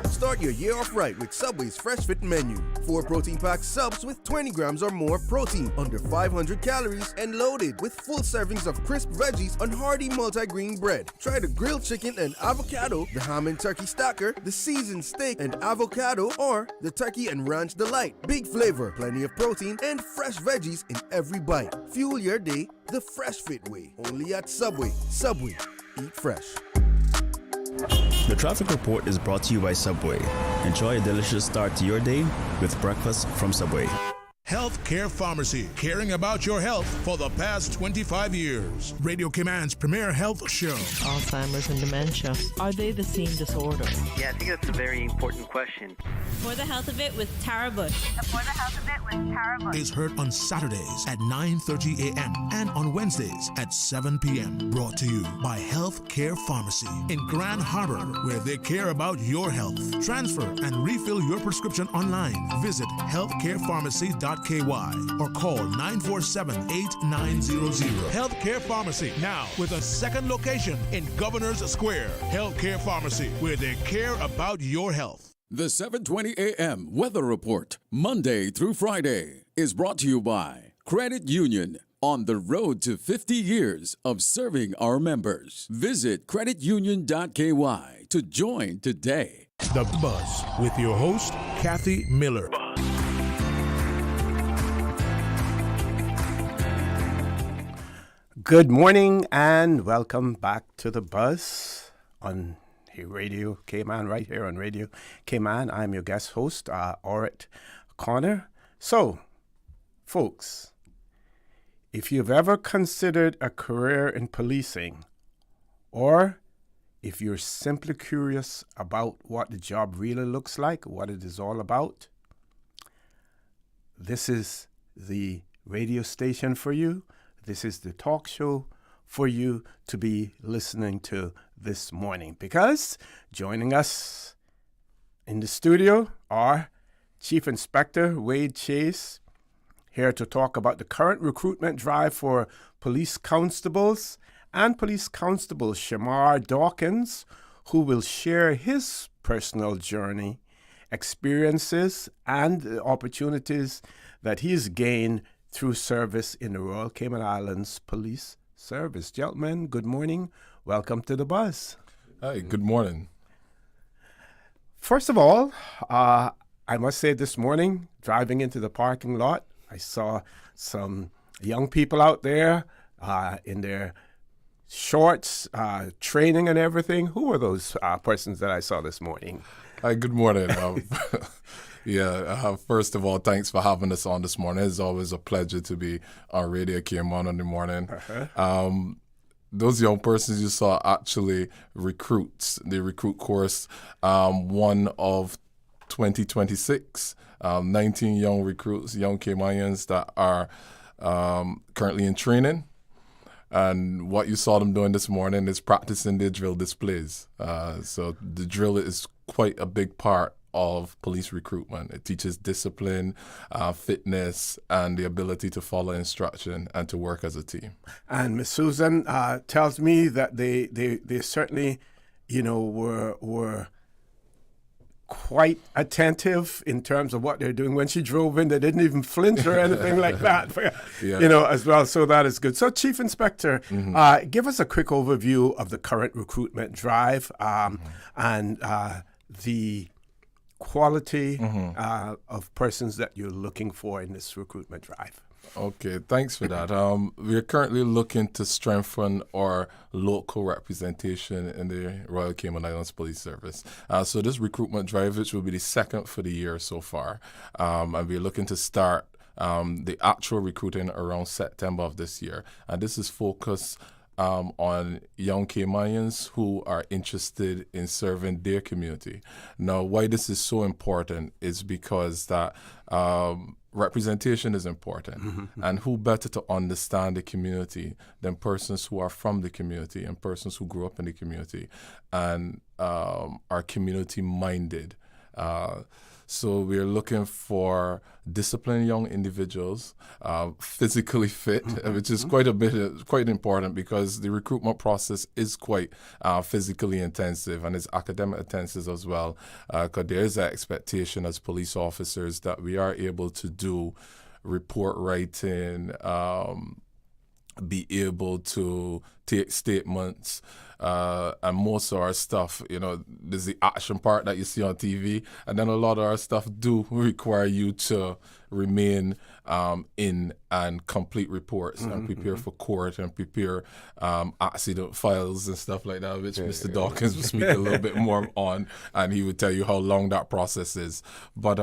S21: Start your year off right with Subway's Fresh Fit menu. 4 protein-packed subs with 20 grams or more protein, under 500 calories, and loaded with full servings of crisp veggies on hearty multi-grain bread. Try the grilled chicken and avocado, the ham and turkey stacker, the seasoned steak and avocado, or the turkey and ranch delight. Big flavor, plenty of protein, and fresh veggies in every bite. Fuel your day the Fresh Fit way. Only at Subway. Subway. Eat fresh.
S9: The traffic report is brought to you by Subway. Enjoy a delicious start to your day with breakfast from Subway.
S2: Healthcare Pharmacy, caring about your health for the past 25 years. Radio Cayman's premier health show.
S22: Alzheimer's and dementia, are they the same disorder?
S23: Yeah, I think that's a very important question.
S24: For the Health of It with Tara Bush.
S23: For the Health of It with Tara Bush.
S2: Is heard on Saturdays at 9:30 a.m. and on Wednesdays at 7 p.m. Brought to you by Healthcare Pharmacy in Grand Harbor, where they care about your health. Transfer and refill your prescription online. Visit healthcarepharmacy.ky or call 947-8900. Healthcare Pharmacy, now with a second location in Governor's Square. Healthcare Pharmacy, where they care about your health.
S25: The 7:20 a.m. Weather Report, Monday through Friday, is brought to you by Credit Union, on the road to 50 years of serving our members. Visit creditunion.ky to join today.
S2: The Buzz with your host, Kathy Miller.
S3: Good morning and welcome back to The Buzz on Radio Cayman, right here on Radio Cayman. I'm your guest host, Orrett Connor. So, folks, if you've ever considered a career in policing, or if you're simply curious about what the job really looks like, what it is all about, this is the radio station for you. This is the talk show for you to be listening to this morning, because joining us in the studio are Chief Inspector Wade Chase, here to talk about the current recruitment drive for police constables, and Police Constable Shemar Dawkins, who will share his personal journey experiences and the opportunities that he's gained through service in the Royal Cayman Islands Police Service. Gentlemen, good morning. Welcome to the Buzz.
S1: Hi, good morning.
S3: First of all, I must say this morning, driving into the parking lot, I saw some young people out there in their shorts, training and everything. Who were those persons that I saw this morning?
S1: Hi, good morning. First of all, thanks for having us on this morning. It's always a pleasure to be on Radio Cayman in the morning. Those young persons you saw actually recruits, the recruit course, one of 2026, 19 young recruits, young Caymanians that are currently in training. And what you saw them doing this morning is practicing their drill displays. So the drill is quite a big part of police recruitment. It teaches discipline, fitness, and the ability to follow instruction and to work as a team.
S3: And Miss Susan tells me that they certainly, were quite attentive in terms of what they're doing. When she drove in, they didn't even flinch or anything like that, as well. So that is good. So Chief Inspector, give us a quick overview of the current recruitment drive and the quality of persons that you're looking for in this recruitment drive.
S1: Okay, thanks for that. We're currently looking to strengthen our local representation in the Royal Cayman Islands Police Service. So this recruitment drive, which will be the second for the year so far, and we're looking to start the actual recruiting around September of this year. And this is focused on young Caymanians who are interested in serving their community. Now, why this is so important is because that representation is important. And who better to understand the community than persons who are from the community and persons who grew up in the community and are community-minded. So we're looking for disciplined young individuals, physically fit, which is quite important because the recruitment process is quite physically intensive and it's academic intensive as well. Because there is an expectation as police officers that we are able to do report writing, be able to take statements, and most of our stuff, there's the action part that you see on TV, and then a lot of our stuff do require you to remain in and complete reports and prepare for court and prepare accident files and stuff like that, which Mr. Dawkins will speak a little bit more on, and he would tell you how long that process is. But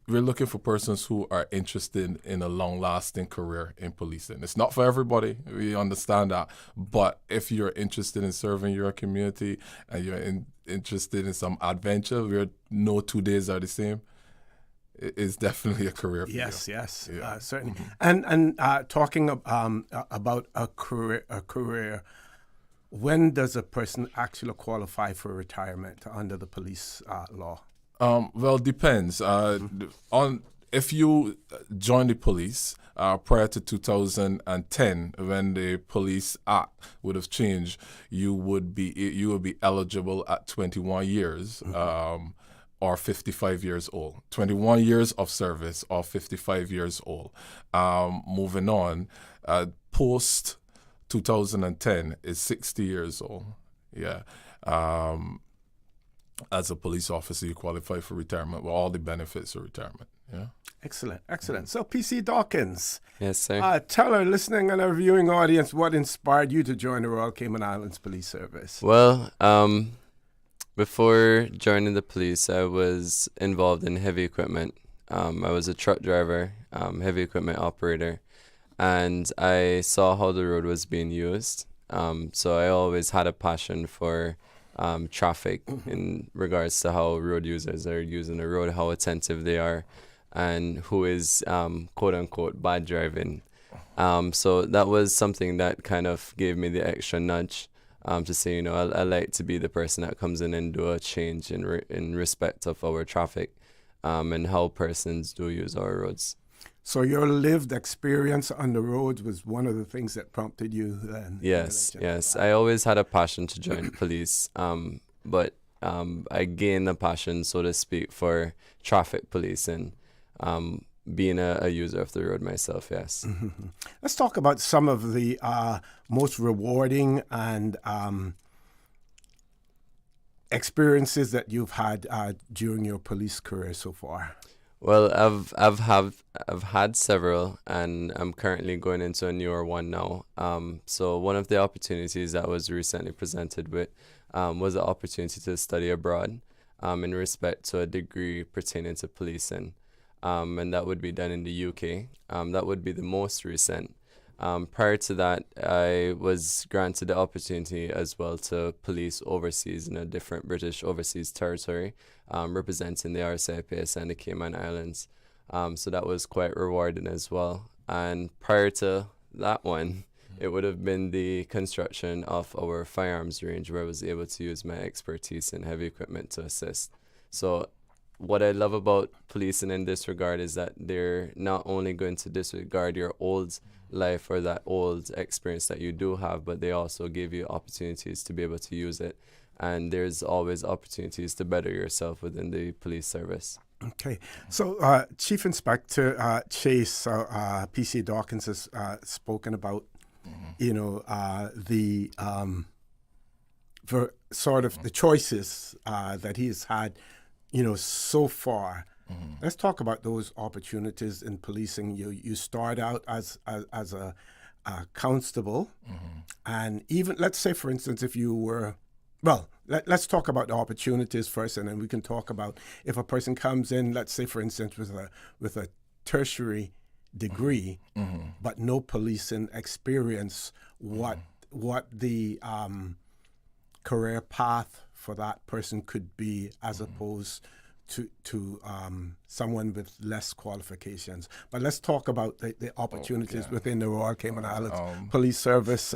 S1: we're looking for persons who are interested in a long-lasting career in policing. It's not for everybody. We understand that. But if you're interested in serving your community and you're interested in some adventure, where no 2 days are the same, it's definitely a career for you.
S3: Yes, certainly. And talking about a career, when does a person actually qualify for retirement under the police law?
S1: Well, depends. On if you join the police prior to 2010, when the Police Act would have changed, you would be eligible at 21 years or 55 years old. 21 years of service or 55 years old. Moving on, post 2010 is 60 years old. Yeah. As a police officer, you qualify for retirement with all the benefits of retirement. Yeah.
S3: Excellent. So, PC Dawkins.
S4: Yes, sir.
S3: Tell our listening and our viewing audience what inspired you to join the Royal Cayman Islands Police Service.
S4: Well, before joining the police, I was involved in heavy equipment. I was a truck driver, heavy equipment operator, and I saw how the road was being used. So I always had a passion for traffic in regards to how road users are using the road, how attentive they are, and who is quote unquote bad driving. So that was something that kind of gave me the extra nudge to say, I like to be the person that comes in and do a change in respect of our traffic and how persons do use our roads.
S3: So your lived experience on the roads was one of the things that prompted you then?
S4: Yes. I always had a passion to join police, but I gained a passion, so to speak, for traffic policing, being a user of the road myself, yes.
S3: Mm-hmm. Let's talk about some of the most rewarding and experiences that you've had during your police career so far.
S4: Well, I've had several, and I'm currently going into a newer one now. So one of the opportunities that was recently presented with was the opportunity to study abroad in respect to a degree pertaining to policing, and that would be done in the UK. That would be the most recent. Prior to that, I was granted the opportunity as well to police overseas in a different British overseas territory, representing the RCIPS and the Cayman Islands. So that was quite rewarding as well. And prior to that one, it would have been the construction of our firearms range, where I was able to use my expertise in heavy equipment to assist. So what I love about policing in this regard is that they're not only going to disregard your old life or that old experience that you do have, but they also give you opportunities to be able to use it. And there's always opportunities to better yourself within the police service.
S3: Okay. So Chief Inspector Chase, PC Dawkins has spoken about, the sort of the choices that he's had, so far. Let's talk about those opportunities in policing. You start out as a constable, and even, let's say, for instance, if you were, let's talk about the opportunities first, and then we can talk about if a person comes in, let's say, for instance, with a tertiary degree, but no policing experience, what the career path for that person could be, as opposed to someone with less qualifications. But let's talk about the opportunities within the Royal Cayman Islands Police Service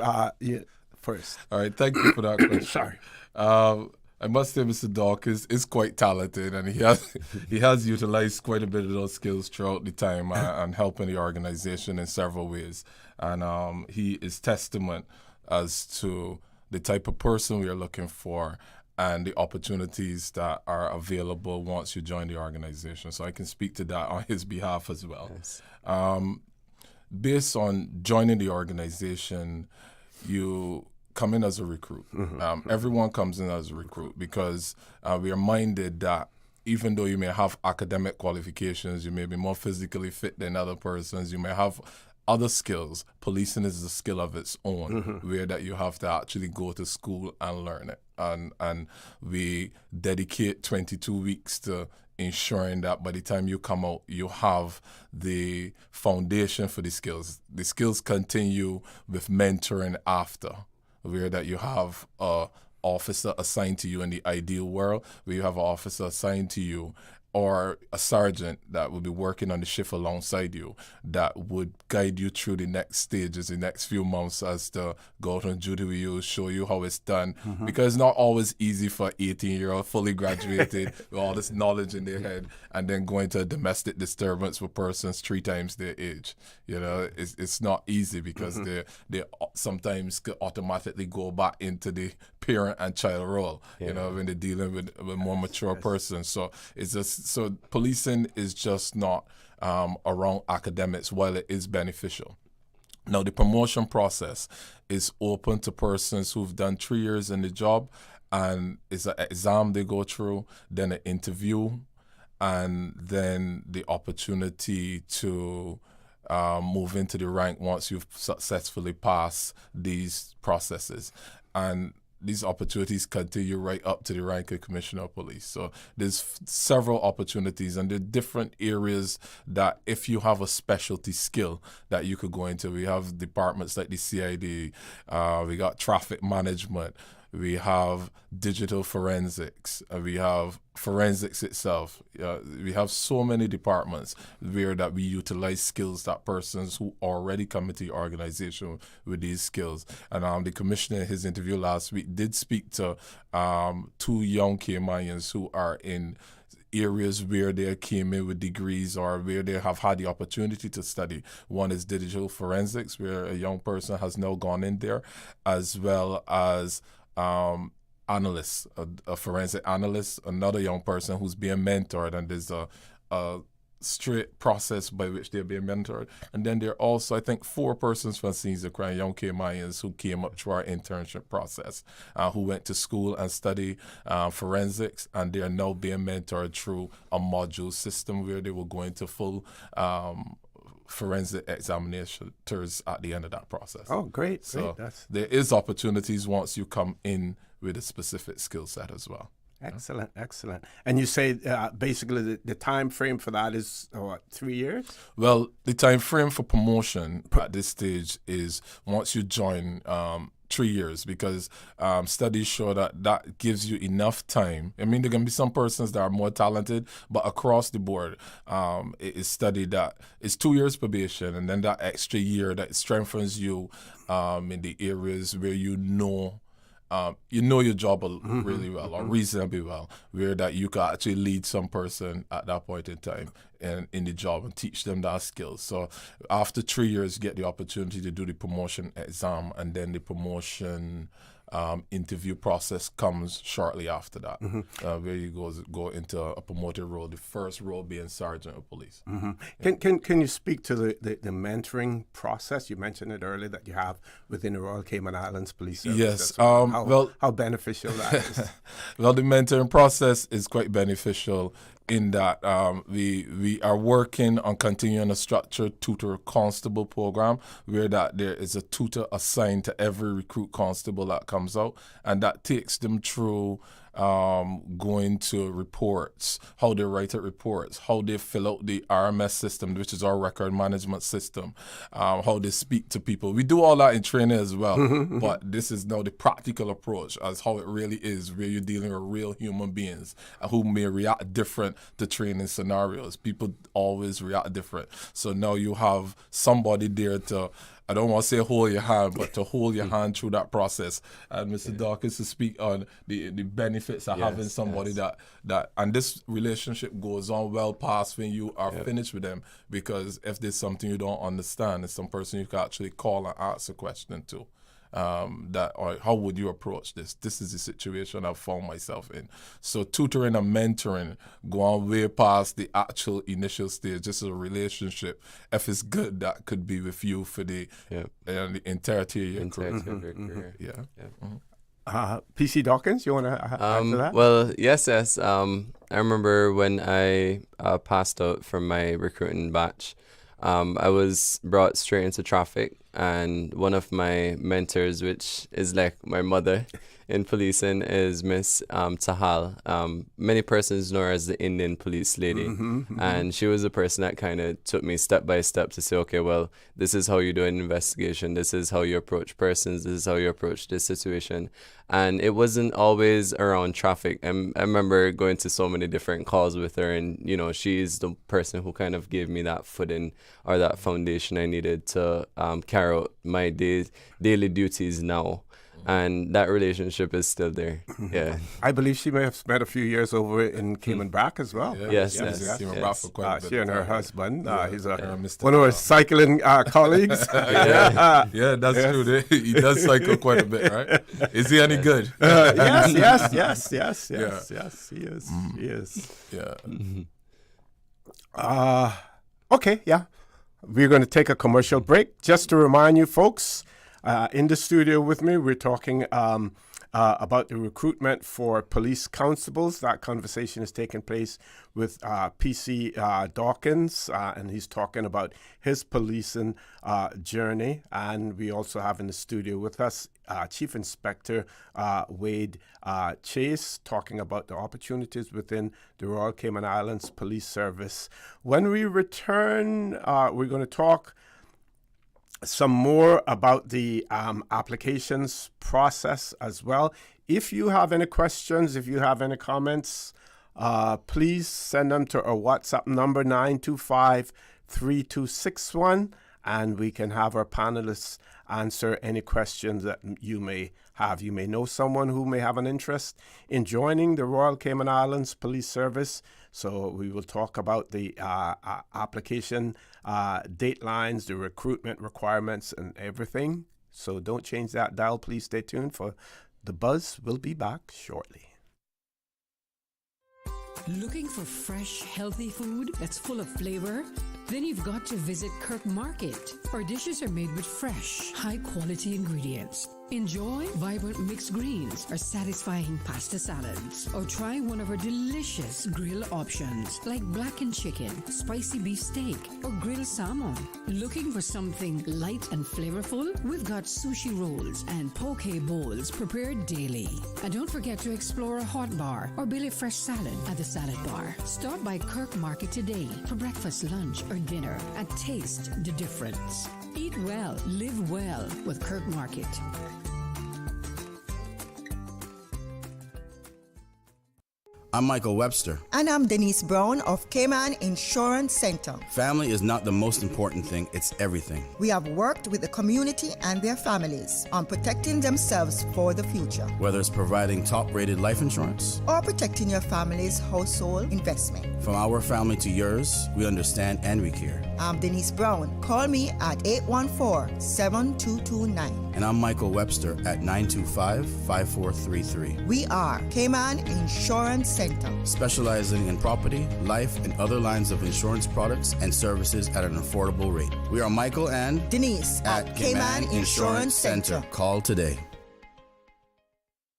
S3: first.
S1: All right, thank you for that question.
S3: Sorry.
S1: I must say, Mr. Dawkins is quite talented, and he has utilized quite a bit of those skills throughout the time and helping the organization in several ways. And he is testament as to the type of person we are looking for and the opportunities that are available once you join the organization. So I can speak to that on his behalf as well.
S4: Yes.
S1: Based on joining the organization, you come in as a recruit. Everyone comes in as a recruit because we are minded that even though you may have academic qualifications, you may be more physically fit than other persons, you may have other skills. Policing is a skill of its own, where that you have to actually go to school and learn it. And we dedicate 22 weeks to ensuring that by the time you come out, you have the foundation for the skills. The skills continue with mentoring after, where that you have an officer assigned to you in the ideal world, where you have an officer assigned to you or a sergeant that will be working on the shift alongside you that would guide you through the next stages, the next few months as to go out on duty with you, show you how it's done. Because it's not always easy for 18-year-old fully graduated with all this knowledge in their head and then going to a domestic disturbance with persons 3 times their age. It's not easy because they sometimes could automatically go back into the parent and child role, when they're dealing with more mature persons. So it's just, so policing is just not around academics, while it is beneficial. Now, the promotion process is open to persons who've done 3 years in the job, and it's an exam they go through, then an interview, and then the opportunity to move into the rank once you've successfully passed these processes. And these opportunities continue right up to the rank of Commissioner of Police. So there's several opportunities, and there are different areas that if you have a specialty skill that you could go into. We have departments like the CID, we got traffic management, we have digital forensics, we have forensics itself. We have so many departments where that we utilize skills that persons who already come into the organization with these skills. And the commissioner in his interview last week did speak to 2 young Caymanians who are in areas where they came in with degrees or where they have had the opportunity to study. One is digital forensics, where a young person has now gone in there, as well as analyst, a forensic analyst, another young person who's being mentored, and there's a straight process by which they're being mentored. And then there are also, I think, 4 persons from Scenes of Crime, young Caymanians who came up through our internship process, who went to school and studied forensics, and they are now being mentored through a module system where they will go into full forensic examinators at the end of that process.
S3: Oh, great.
S1: So
S3: great.
S1: there is opportunities once you come in with a specific skill set as well.
S3: Excellent, excellent. And you say basically the time frame for that is, 3 years?
S1: Well, the time frame for promotion at this stage is once you join 3 years, because studies show that gives you enough time. I mean, there can be some persons that are more talented, but across the board, it is studied that it's 2 years probation, and then that extra year that strengthens you in the areas where you know your job really well, or reasonably well, where that you can actually lead some person at that point in time and in the job and teach them that skills. So after 3 years, you get the opportunity to do the promotion exam, and then the promotion interview process comes shortly after that, where you go into a promoted role, the first role being sergeant of police.
S3: Can you speak to the mentoring process? You mentioned it earlier that you have within the Royal Cayman Islands Police Service.
S1: Yes.
S3: How beneficial that is?
S1: Well, the mentoring process is quite beneficial in that we are working on continuing a structured tutor constable program, where that there is a tutor assigned to every recruit constable that comes out, and that takes them through going to reports, how they write out reports, how they fill out the RMS system, which is our record management system, how they speak to people. We do all that in training as well, but this is now the practical approach as how it really is, where you're dealing with real human beings who may react different to training scenarios. People always react different. So now you have somebody there to, I don't want to say hold your hand, but to hold your hand through that process. And Mr. Dawkins to speak on the benefits of having somebody that, and this relationship goes on well past when you are finished with them, because if there's something you don't understand, it's some person you can actually call and ask a question to. Or how would you approach this? This is the situation I've found myself in. So tutoring and mentoring go on way past the actual initial stage. This is a relationship. If it's good, that could be with you for the entirety of your career.
S3: PC Dawkins, you want to add to that?
S4: Well, yes. I remember when I passed out from my recruiting batch, I was brought straight into traffic, and one of my mentors, which is like my mother in policing, is Miss Tahal. Many persons know her as the Indian police lady, and she was the person that kind of took me step by step to say, okay, well, this is how you do an investigation, this is how you approach persons, this is how you approach this situation. And it wasn't always around traffic. I remember going to so many different calls with her, and she's the person who kind of gave me that footing or that foundation I needed to carry out my daily duties now. And that relationship is still there. Yeah,
S3: I believe she may have spent a few years over in Cayman Brac as well.
S4: Yes.
S3: She and her husband. He's one of her cycling colleagues.
S1: That's true. He does cycle quite a bit, right? Is he any good?
S3: Yes. He is. He is.
S1: Yeah.
S3: Okay. Yeah. We're going to take a commercial break. Just to remind you, folks. In the studio with me, we're talking about the recruitment for police constables. That conversation is taking place with PC Dawkins, and he's talking about his policing journey. And we also have in the studio with us Chief Inspector Wade Chase, talking about the opportunities within the Royal Cayman Islands Police Service. When we return, we're going to talk some more about the applications process as well. If you have any questions, if you have any comments, please send them to our WhatsApp number 925-3261, and we can have our panelists answer any questions that you may have. You may know someone who may have an interest in joining the Royal Cayman Islands Police Service. So we will talk about the application datelines, the recruitment requirements, and everything. So don't change that dial. Please stay tuned for The Buzz will be back shortly.
S5: Looking for fresh, healthy food that's full of flavor? Then you've got to visit Kirk Market. Our dishes are made with fresh, high-quality ingredients. Enjoy vibrant mixed greens or satisfying pasta salads. Or try one of our delicious grill options like blackened chicken, spicy beef steak, or grilled salmon. Looking for something light and flavorful? We've got sushi rolls and poke bowls prepared daily. And don't forget to explore a hot bar or Billy Fresh salad at the salad bar. Stop by Kirk Market today for breakfast, lunch, or dinner and taste the difference. Eat well, live well with Kirk Market.
S7: I'm Michael Webster.
S8: And I'm Denise Brown of Cayman Insurance Center.
S7: Family is not the most important thing, it's everything.
S8: We have worked with the community and their families on protecting themselves for the future.
S7: Whether it's providing top-rated life insurance
S8: or protecting your family's household investment.
S7: From our family to yours, we understand and we care.
S8: I'm Denise Brown. Call me at 814-7229.
S7: And I'm Michael Webster at 925-5433.
S8: We are Cayman Insurance Center.
S7: Specializing in property, life, and other lines of insurance products and services at an affordable rate. We are Michael and
S8: Denise at Cayman Insurance Center.
S7: Call today.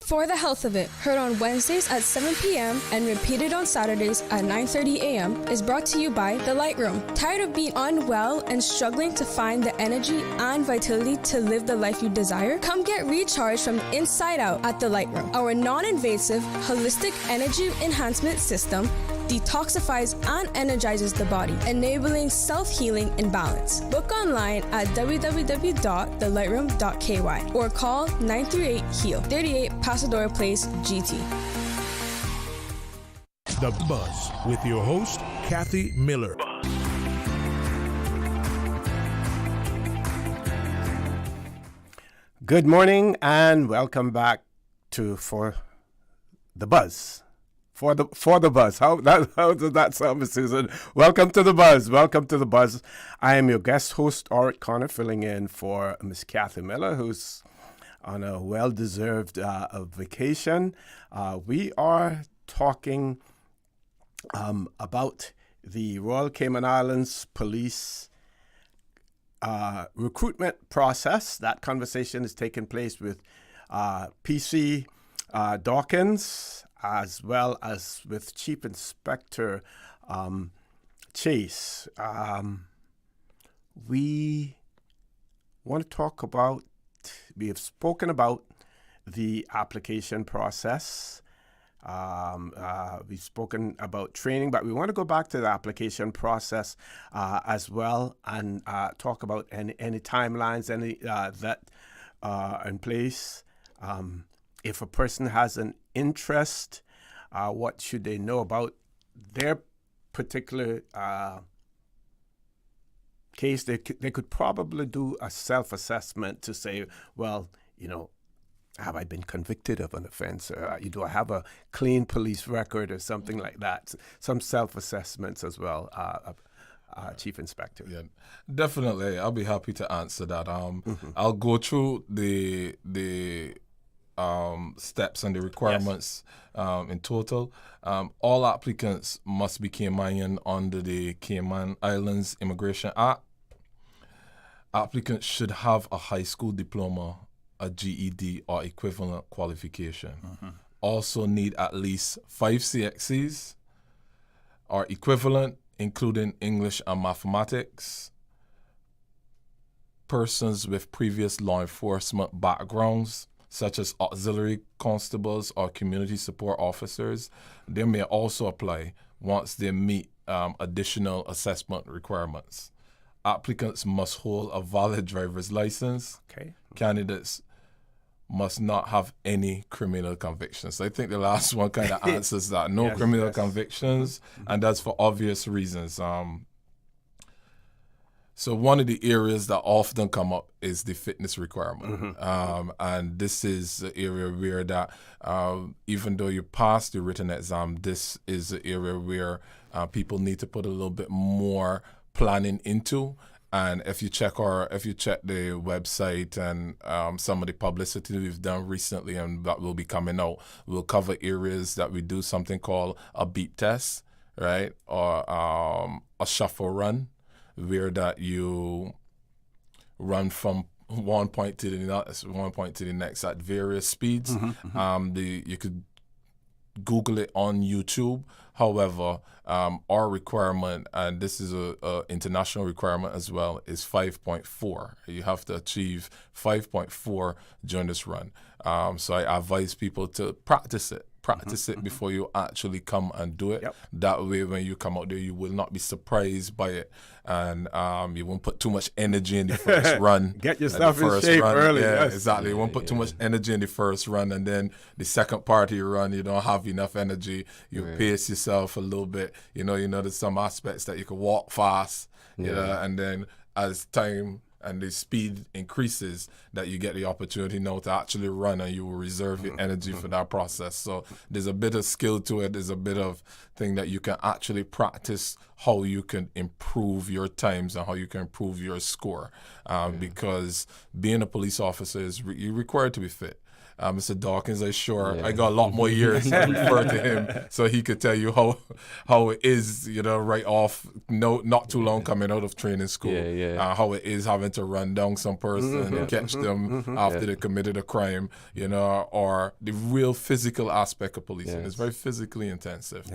S10: For the Health of It, heard on Wednesdays at 7 p.m. and repeated on Saturdays at 9:30 a.m. is brought to you by The Light Room. Tired of being unwell and struggling to find the energy and vitality to live the life you desire? Come get recharged from the inside out at The Light Room. Our non-invasive, holistic energy enhancement system detoxifies and energizes the body, enabling self-healing and balance. Book online at www.thelightroom.ky or call 938-HEAL, 38 Pasadora Place, GT.
S2: The Buzz with your host, Kathy Miller.
S3: Good morning and welcome back to For the Buzz. For the Buzz. How does that sound, Miss Susan? Welcome to the Buzz. Welcome to the Buzz. I am your guest host, Orrett Connor, filling in for Miss Kathy Miller, who's on a well-deserved vacation. We are talking about the Royal Cayman Islands Police recruitment process. That conversation is taking place with PC Dawkins, as well as with Chief Inspector Chase. We want to talk about, we have spoken about the application process. We've spoken about training, but we want to go back to the application process as well and talk about any timelines, that are in place. If a person has an interest, what should they know about their particular case? They could probably do a self-assessment to say, well, have I been convicted of an offense? Or do I have a clean police record or something like that? Some self-assessments as well, Chief Inspector.
S1: Yeah, definitely. I'll be happy to answer that. I'll go through the steps and the requirements in total. All applicants must be Caymanian under the Cayman Islands Immigration Act. Applicants should have a high school diploma, a GED or equivalent qualification. Also need at least 5 CXCs or equivalent, including English and mathematics. Persons with previous law enforcement backgrounds, such as auxiliary constables or community support officers, they may also apply once they meet additional assessment requirements. Applicants must hold a valid driver's license.
S3: Okay.
S1: Candidates must not have any criminal convictions. I think the last one kind of answers that. No criminal convictions, and that's for obvious reasons. So one of the areas that often come up is the fitness requirement. And this is the area where that, even though you pass the written exam, this is the area where people need to put a little bit more planning into. And if you check the website and some of the publicity we've done recently and that will be coming out, we'll cover areas that we do something called a beep test, right? Or a shuffle run, where that you run from one point to the next at various speeds. You could Google it on YouTube. However, our requirement, and this is a international requirement as well, is 5.4. You have to achieve 5.4 during this run. So I advise people to practice it. Practice it before you actually come and do it. That way, when you come out there, you will not be surprised by it, and you won't put too much energy in the first run.
S3: Get yourself in shape early.
S1: Yeah,
S3: Yes.
S1: exactly. You won't put too much energy in the first run, and then the second part of your run, you don't have enough energy. You pace yourself a little bit. You know, there's some aspects that you can walk fast. You know, and then as time and the speed increases, that you get the opportunity now to actually run, and you will reserve your energy for that process. So there's a bit of skill to it. There's a bit of thing that you can actually practice how you can improve your times and how you can improve your score. Because being a police officer you're required to be fit. Mr. Dawkins, I got a lot more years to refer to him, so he could tell you how it is, right off, not too long coming out of training school, how it is having to run down some person and catch them after they committed a crime, or the real physical aspect of policing. It's very physically intensive,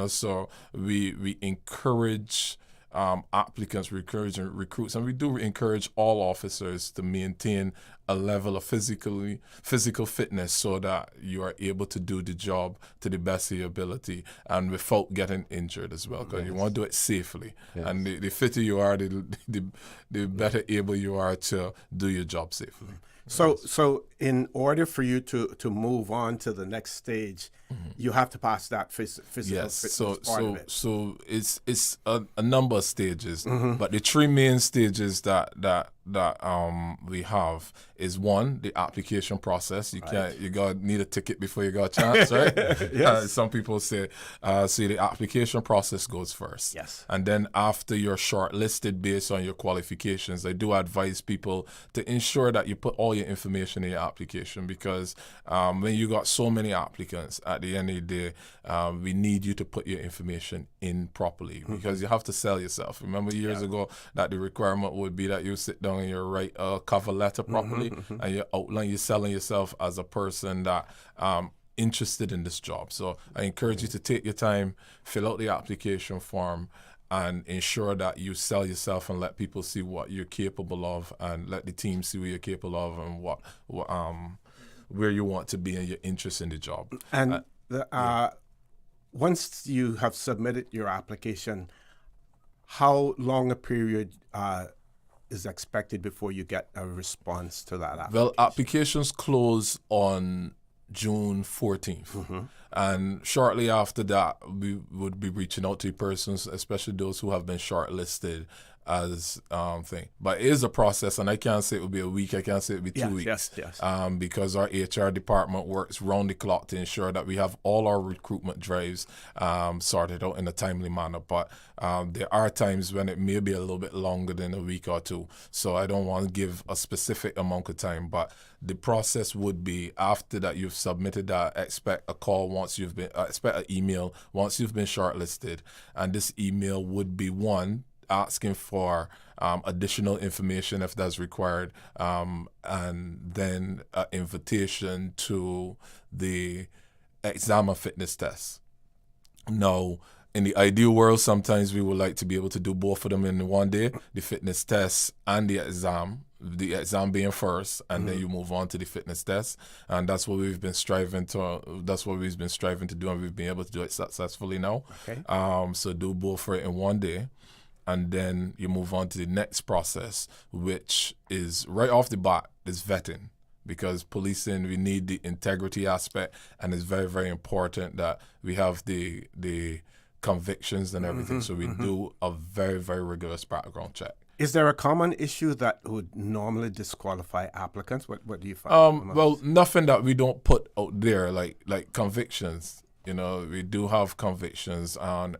S1: so we encourage applicants, we encourage recruits, and we do encourage all officers to maintain a level of physical fitness so that you are able to do the job to the best of your ability and without getting injured as well, because you want to do it safely. And the fitter you are, the better able you are to do your job safely.
S3: So in order for you to move on to the next stage, you have to pass that physical fitness part of it.
S1: So it's a number of stages, but the three main stages that we have is one, the application process. You need a ticket before you got a chance, right? Some people say the application process goes first.
S3: Yes.
S1: And then after you're shortlisted based on your qualifications, I do advise people to ensure that you put all your information in your application, because when you got so many applicants, at the end of the day, we need you to put your information in properly, because you have to sell yourself. Remember years ago that the requirement would be that you sit down and you write a cover letter properly, and you're selling yourself as a person that interested in this job. So I encourage you to take your time, fill out the application form, and ensure that you sell yourself and let people see what you're capable of, and let the team see what you're capable of, and what where you want to be and your interest in the job.
S3: And once you have submitted your application, how long a period is expected before you get a response to that application?
S1: Well, applications close on June 14th. And shortly after that, we would be reaching out to persons, especially those who have been shortlisted as thing. But it is a process, and I can't say it will be a week, I can't say it will be 2 weeks.
S3: Yes.
S1: Because our HR department works round the clock to ensure that we have all our recruitment drives sorted out in a timely manner. But there are times when it may be a little bit longer than a week or two. So I don't want to give a specific amount of time, but the process would be after that you've submitted that, expect a call once you've been, expect an email once you've been shortlisted. And this email would be one, asking for additional information if that's required, and then an invitation to the exam and fitness test. Now, in the ideal world, sometimes we would like to be able to do both of them in one day, the fitness test and the exam being first, and then you move on to the fitness test. And that's what we've been striving to do, and we've been able to do it successfully now. So do both for it in one day. And then you move on to the next process, which is right off the bat is vetting, because policing, we need the integrity aspect, and it's very, very important that we have the convictions and everything. So we do a very, very rigorous background check.
S3: Is there a common issue that would normally disqualify applicants? What do you find?
S1: Well, nothing that we don't put out there, like convictions. We do have convictions, and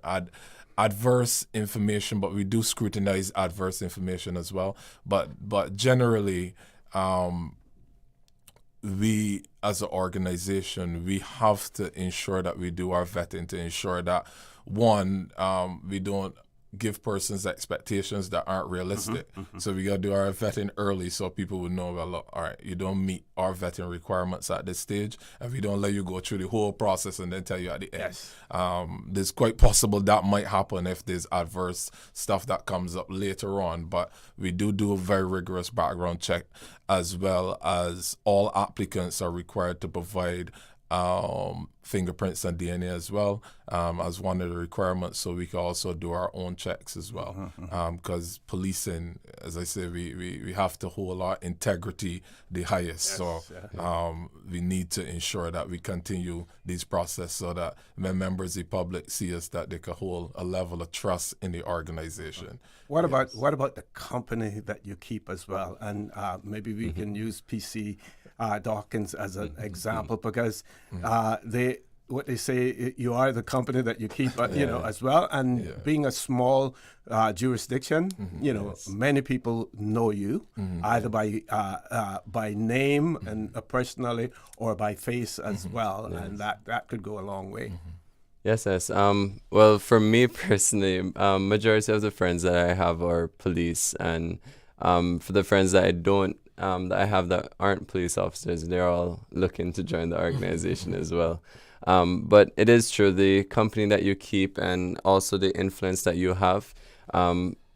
S1: adverse information, but we do scrutinize adverse information as well. But generally, we as an organization, we have to ensure that we do our vetting to ensure that, one, we don't give persons expectations that aren't realistic. So we got to do our vetting early so people would know, well, look, all right, you don't meet our vetting requirements at this stage, and we don't let you go through the whole process and then tell you at the end. There's quite possible that might happen if there's adverse stuff that comes up later on, but we do a very rigorous background check, as well as all applicants are required to provide fingerprints and DNA as well, as one of the requirements, so we can also do our own checks as well. Because policing, as I say, we have to hold our integrity the highest. We need to ensure that we continue these process so that when members of the public see us, that they can hold a level of trust in the organization.
S3: What about the company that you keep as well? And maybe we can use PC Dawkins as an example, because what they say, you are the company that you keep, as well. And being a small jurisdiction, many people know you either by name and personally, or by face as well, and that could go a long way.
S4: Yes. Well, for me personally, majority of the friends that I have are police, and for the friends that I don't, that I have that aren't police officers, they're all looking to join the organization as well. But it is true, the company that you keep and also the influence that you have,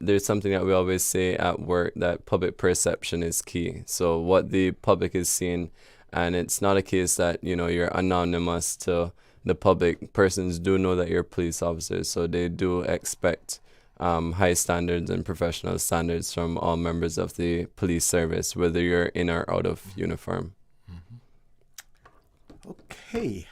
S4: there's something that we always say at work, that public perception is key. So what the public is seeing, and it's not a case that, you're anonymous to the public. Persons do know that you're police officers, so they do expect high standards and professional standards from all members of the police service, whether you're in or out of uniform.
S3: Okay.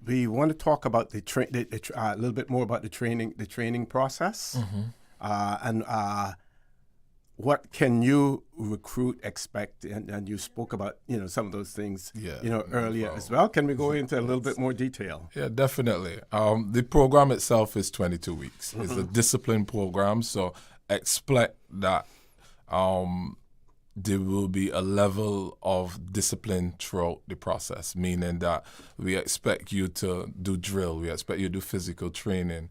S3: We want to talk about a little bit more about the training process, and what can you recruit expect? And you spoke about some of those things earlier as well. Can we go into a little bit more detail?
S1: Yeah, definitely. The program itself is 22 weeks. It's a discipline program, so expect that there will be a level of discipline throughout the process, meaning that we expect you to do drill, we expect you to do physical training,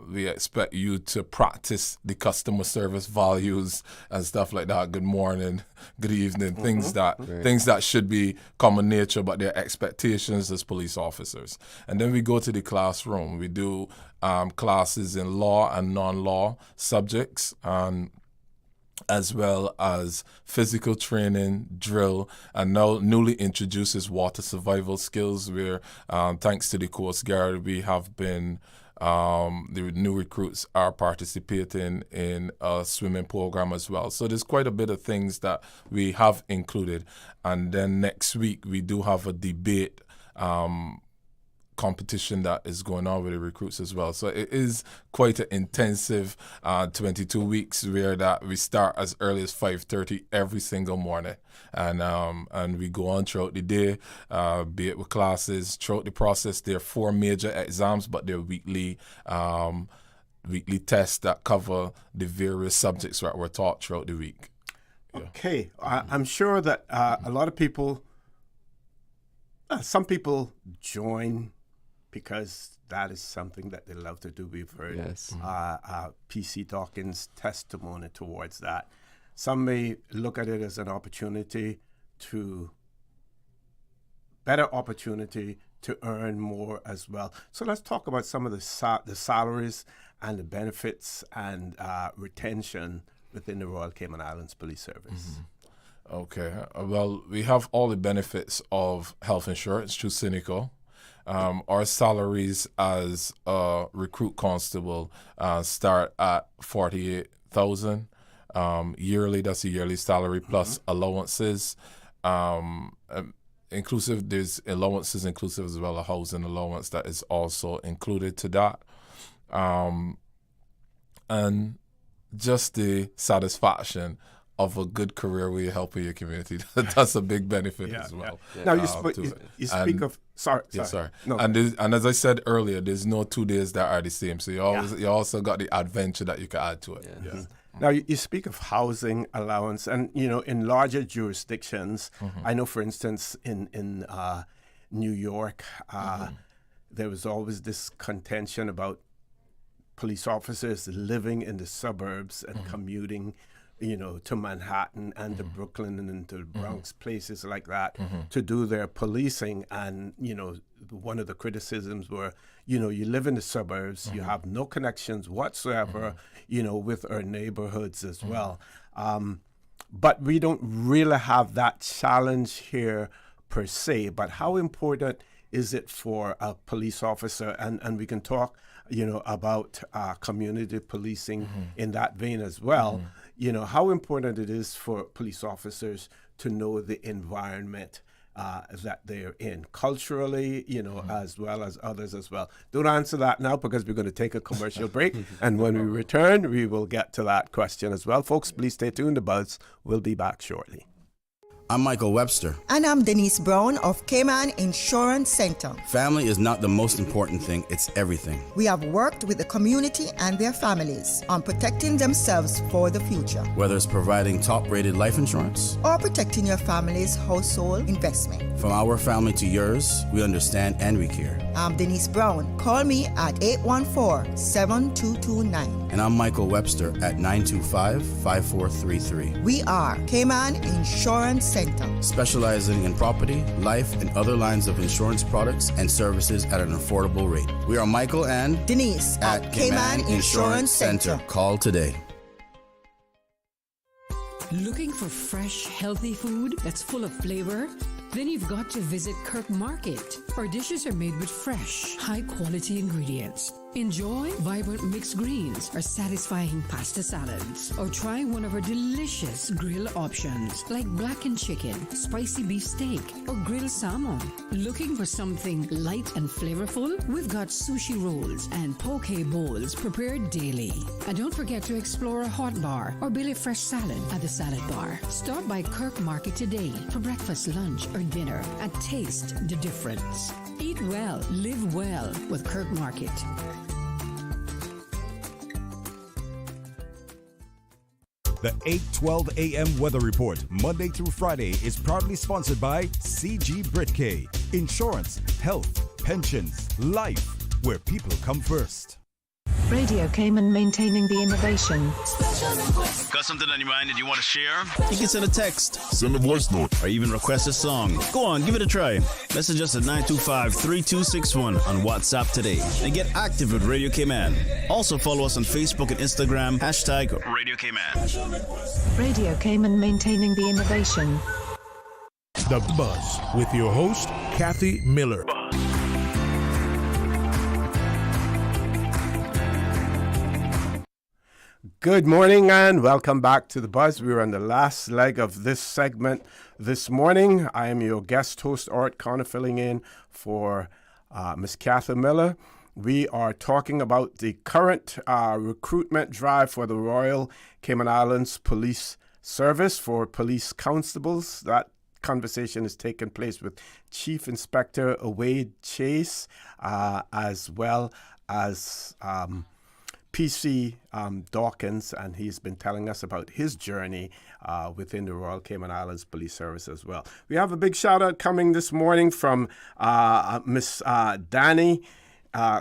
S1: we expect you to practice the customer service values and stuff like that. Good morning, good evening, things that should be common nature, but they're expectations as police officers. And then we go to the classroom. We do classes in law and non-law subjects, as well as physical training, drill, and now newly introduced is water survival skills, where thanks to the Coast Guard, we have been, the new recruits are participating in a swimming program as well. So there's quite a bit of things that we have included. And then next week, we do have a debate competition that is going on with the recruits as well. So it is quite an intensive 22 weeks, where that we start as early as 5:30 every single morning, and we go on throughout the day, be it with classes. Throughout the process, there are 4 major exams, but they're weekly tests that cover the various subjects that were taught throughout the week.
S3: Okay, I'm sure that a lot of people, some people join because that is something that they love to do. We've heard PC Dawkins' testimony towards that. Some may look at it as an better opportunity to earn more as well. So let's talk about some of the salaries and the benefits and retention within the Royal Cayman Islands Police Service.
S1: Okay. Well, we have all the benefits of health insurance through Cynical. Our salaries as a recruit constable start at $48,000 yearly. That's a yearly salary plus allowances. Inclusive, there's allowances inclusive as well, a housing allowance that is also included to that. And just the satisfaction of a good career where you're helping your community. That's a big benefit as well.
S3: Now you speak of sorry. No.
S1: And as I said earlier, there's no 2 days that are the same. So you also got the adventure that you can add to it.
S3: Now you speak of housing allowance, and in larger jurisdictions, I know, for instance, in New York, there was always this contention about police officers living in the suburbs and commuting, to Manhattan and to Brooklyn and to the Bronx, places like that, to do their policing. And, one of the criticisms were, you live in the suburbs, you have no connections whatsoever, with our neighborhoods as well. But we don't really have that challenge here per se. But how important is it for a police officer? And we can talk, about community policing in that vein as well. How important it is for police officers to know the environment that they're in culturally, as well as others as well. Don't answer that now because we're going to take a commercial break. And when we return, we will get to that question as well. Folks, please stay tuned. The Buzz will be back shortly.
S7: I'm Michael Webster.
S8: And I'm Denise Brown of Cayman Insurance Center.
S7: Family is not the most important thing, it's everything.
S8: We have worked with the community and their families on protecting themselves for the future.
S7: Whether it's providing top-rated life insurance
S8: or protecting your family's household investment.
S7: From our family to yours, we understand and we care.
S8: I'm Denise Brown. Call me at 814-7229.
S7: And I'm Michael Webster at 925-5433.
S8: We are Cayman Insurance Center,
S7: specializing in property, life, and other lines of insurance products and services at an affordable rate. We are Michael and
S8: Denise at Cayman Insurance Center.
S7: Call today.
S5: Looking for fresh, healthy food that's full of flavor? Then you've got to visit Kirk Market. Our dishes are made with fresh, high-quality ingredients. Enjoy vibrant mixed greens or satisfying pasta salads. Or try one of our delicious grill options like blackened chicken, spicy beef steak, or grilled salmon. Looking for something light and flavorful? We've got sushi rolls and poke bowls prepared daily. And don't forget to explore a hot bar or Billy Fresh salad at the salad bar. Stop by Kirk Market today for breakfast, lunch, or dinner and taste the difference. Eat well, live well with Kirk Market.
S6: The 8:12 a.m. weather report, Monday through Friday, is proudly sponsored by CG Britke. Insurance, health, pensions, life, where people come first.
S11: Radio Cayman, maintaining the innovation.
S9: Got something on your mind that you want to share? You can send a text, send a voice note, or even request a song. Go on, give it a try. Message us at 925-3261 on WhatsApp today and get active with Radio Cayman. Also follow us on Facebook and Instagram, hashtag Radio Cayman.
S11: Radio Cayman, maintaining the innovation.
S2: The Buzz with your host, Kathy Miller.
S3: Good morning and welcome back to The Buzz. We're on the last leg of this segment this morning. I am your guest host, Orrett, filling in for Miss Kathy Miller. We are talking about the current recruitment drive for the Royal Cayman Islands Police Service for police constables. That conversation is taking place with Chief Inspector Wade Chase, as well as PC Dawkins, and he's been telling us about his journey within the Royal Cayman Islands Police Service as well. We have a big shout out coming this morning from Miss Danny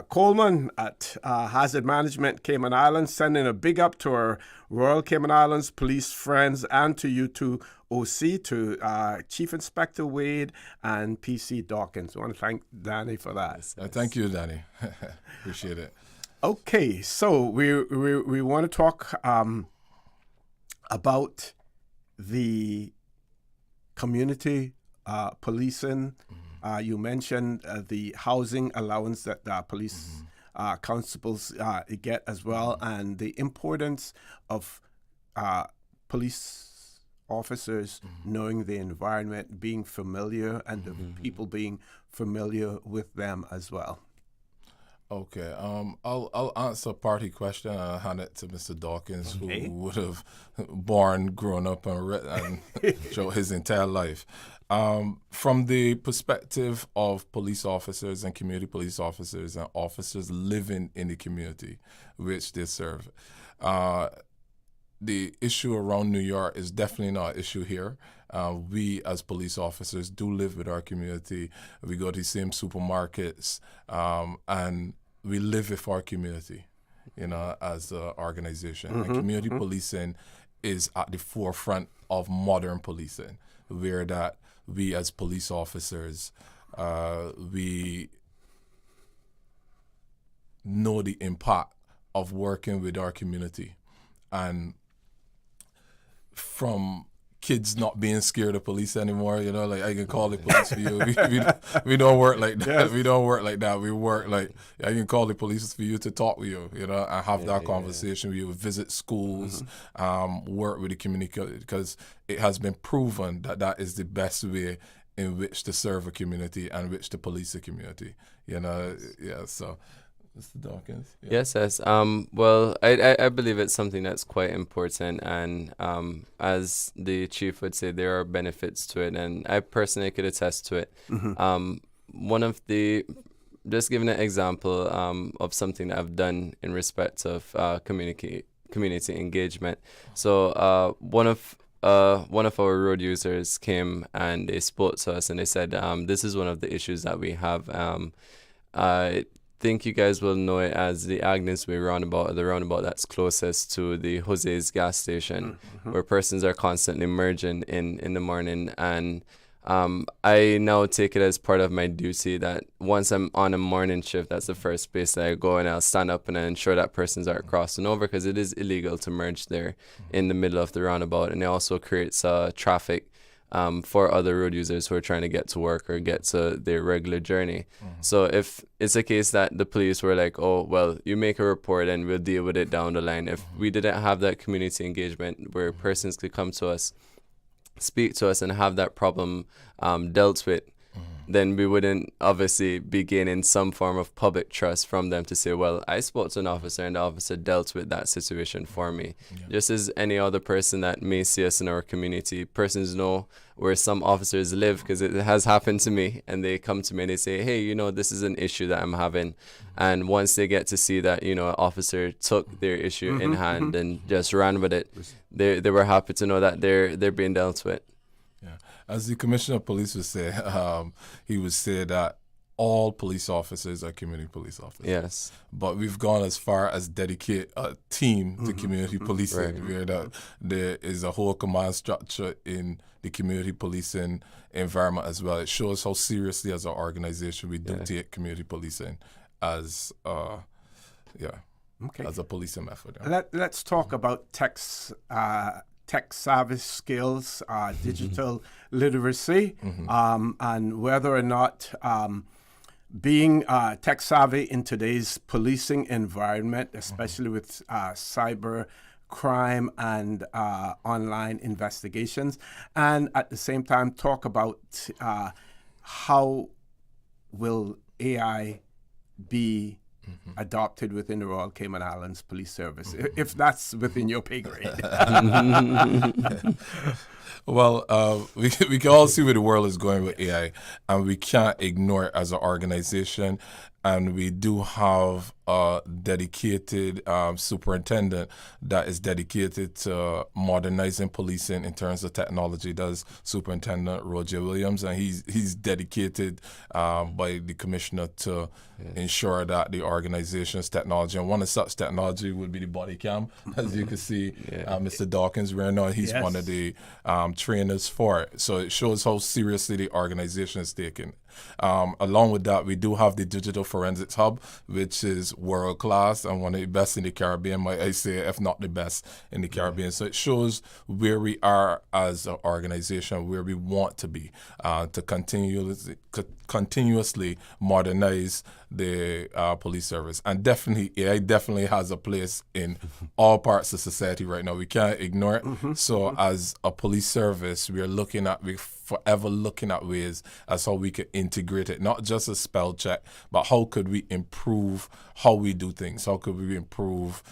S3: Coleman at Hazard Management Cayman Islands, sending a big up to our Royal Cayman Islands police friends and to you too, OC, to Chief Inspector Wade and PC Dawkins. I want to thank Danny for that.
S1: Thank you, Danny. Appreciate it.
S3: Okay, so we want to talk about the community policing. You mentioned the housing allowance that police constables get as well, and the importance of police officers knowing the environment, being familiar, and the people being familiar with them as well.
S1: Okay. I'll answer a party question and I'll hand it to Mr. Dawkins, who would have grown up and throughout his entire life. From the perspective of police officers and community police officers and officers living in the community which they serve, the issue around New York is definitely not an issue here. We as police officers do live with our community. We go to the same supermarkets, and we live with our community, as an organization. And community policing is at the forefront of modern policing, where that we as police officers, we know the impact of working with our community. And from kids not being scared of police anymore, like I can call the police for you. We don't work like that. Yes. We don't work like that. We work like I can call the police for you to talk with you, and have that conversation with you, visit schools, work with the community, because it has been proven that that is the best way in which to serve a community and which to police a community. So. Mr. Dawkins. Yeah.
S4: Yes. Well, I believe it's something that's quite important, and as the chief would say, there are benefits to it, and I personally could attest to it. One of the, just giving an example of something that I've done in respect of community engagement. So one of our road users came and they spoke to us and they said, this is one of the issues that we have. I think you guys will know it as the Agnes Way roundabout, or the roundabout that's closest to the Jose's gas station, where persons are constantly merging in the morning. And I now take it as part of my duty that once I'm on a morning shift, that's the first place that I go, and I'll stand up and ensure that persons aren't crossing over, because it is illegal to merge there in the middle of the roundabout. And it also creates traffic for other road users who are trying to get to work or get to their regular journey. So if it's a case that the police were like, oh, well, you make a report and we'll deal with it down the line. If we didn't have that community engagement where persons could come to us, speak to us, and have that problem dealt with, then we wouldn't obviously be gaining some form of public trust from them to say, well, I spoke to an officer and the officer dealt with that situation for me. Just as any other person that may see us in our community, persons know where some officers live, because it has happened to me, and they come to me and they say, hey, this is an issue that I'm having. And once they get to see that, an officer took their issue in hand and just ran with it, they were happy to know that they're being dealt with.
S1: As the Commissioner of Police would say, he would say that all police officers are community police officers.
S4: Yes.
S1: But we've gone as far as dedicate a team to community policing, where there is a whole command structure in the community policing environment as well. It shows how seriously as an organization we do take community policing as as a policing method.
S3: Let's talk about tech savvy skills, digital literacy, and whether or not being tech savvy in today's policing environment, especially with cyber crime and online investigations, and at the same time talk about how will AI be adopted within the Royal Cayman Islands Police Service, if that's within your pay grade.
S1: Well, we can all see where the world is going with AI, and we can't ignore it as an organization. And we do have a dedicated superintendent that is dedicated to modernizing policing in terms of technology. That's Superintendent Roger Williams, and he's dedicated by the commissioner to ensure that the organization's technology, and one of such technology would be the body cam, as you can see, Mr. Dawkins wearing on. He's one of the trainers for it. So it shows how seriously the organization is taken. Along with that, we do have the Digital Forensics Hub, which is world class and one of the best in the Caribbean, might I say, if not the best in the Caribbean. So it shows where we are as an organization, where we want to be, to continuously modernize the police service. And definitely, AI definitely has a place in all parts of society right now. We can't ignore it. So as a police service, we are looking at, we're forever looking at ways as how we could integrate it, not just a spell check, but how could we improve how we do things? How could we improve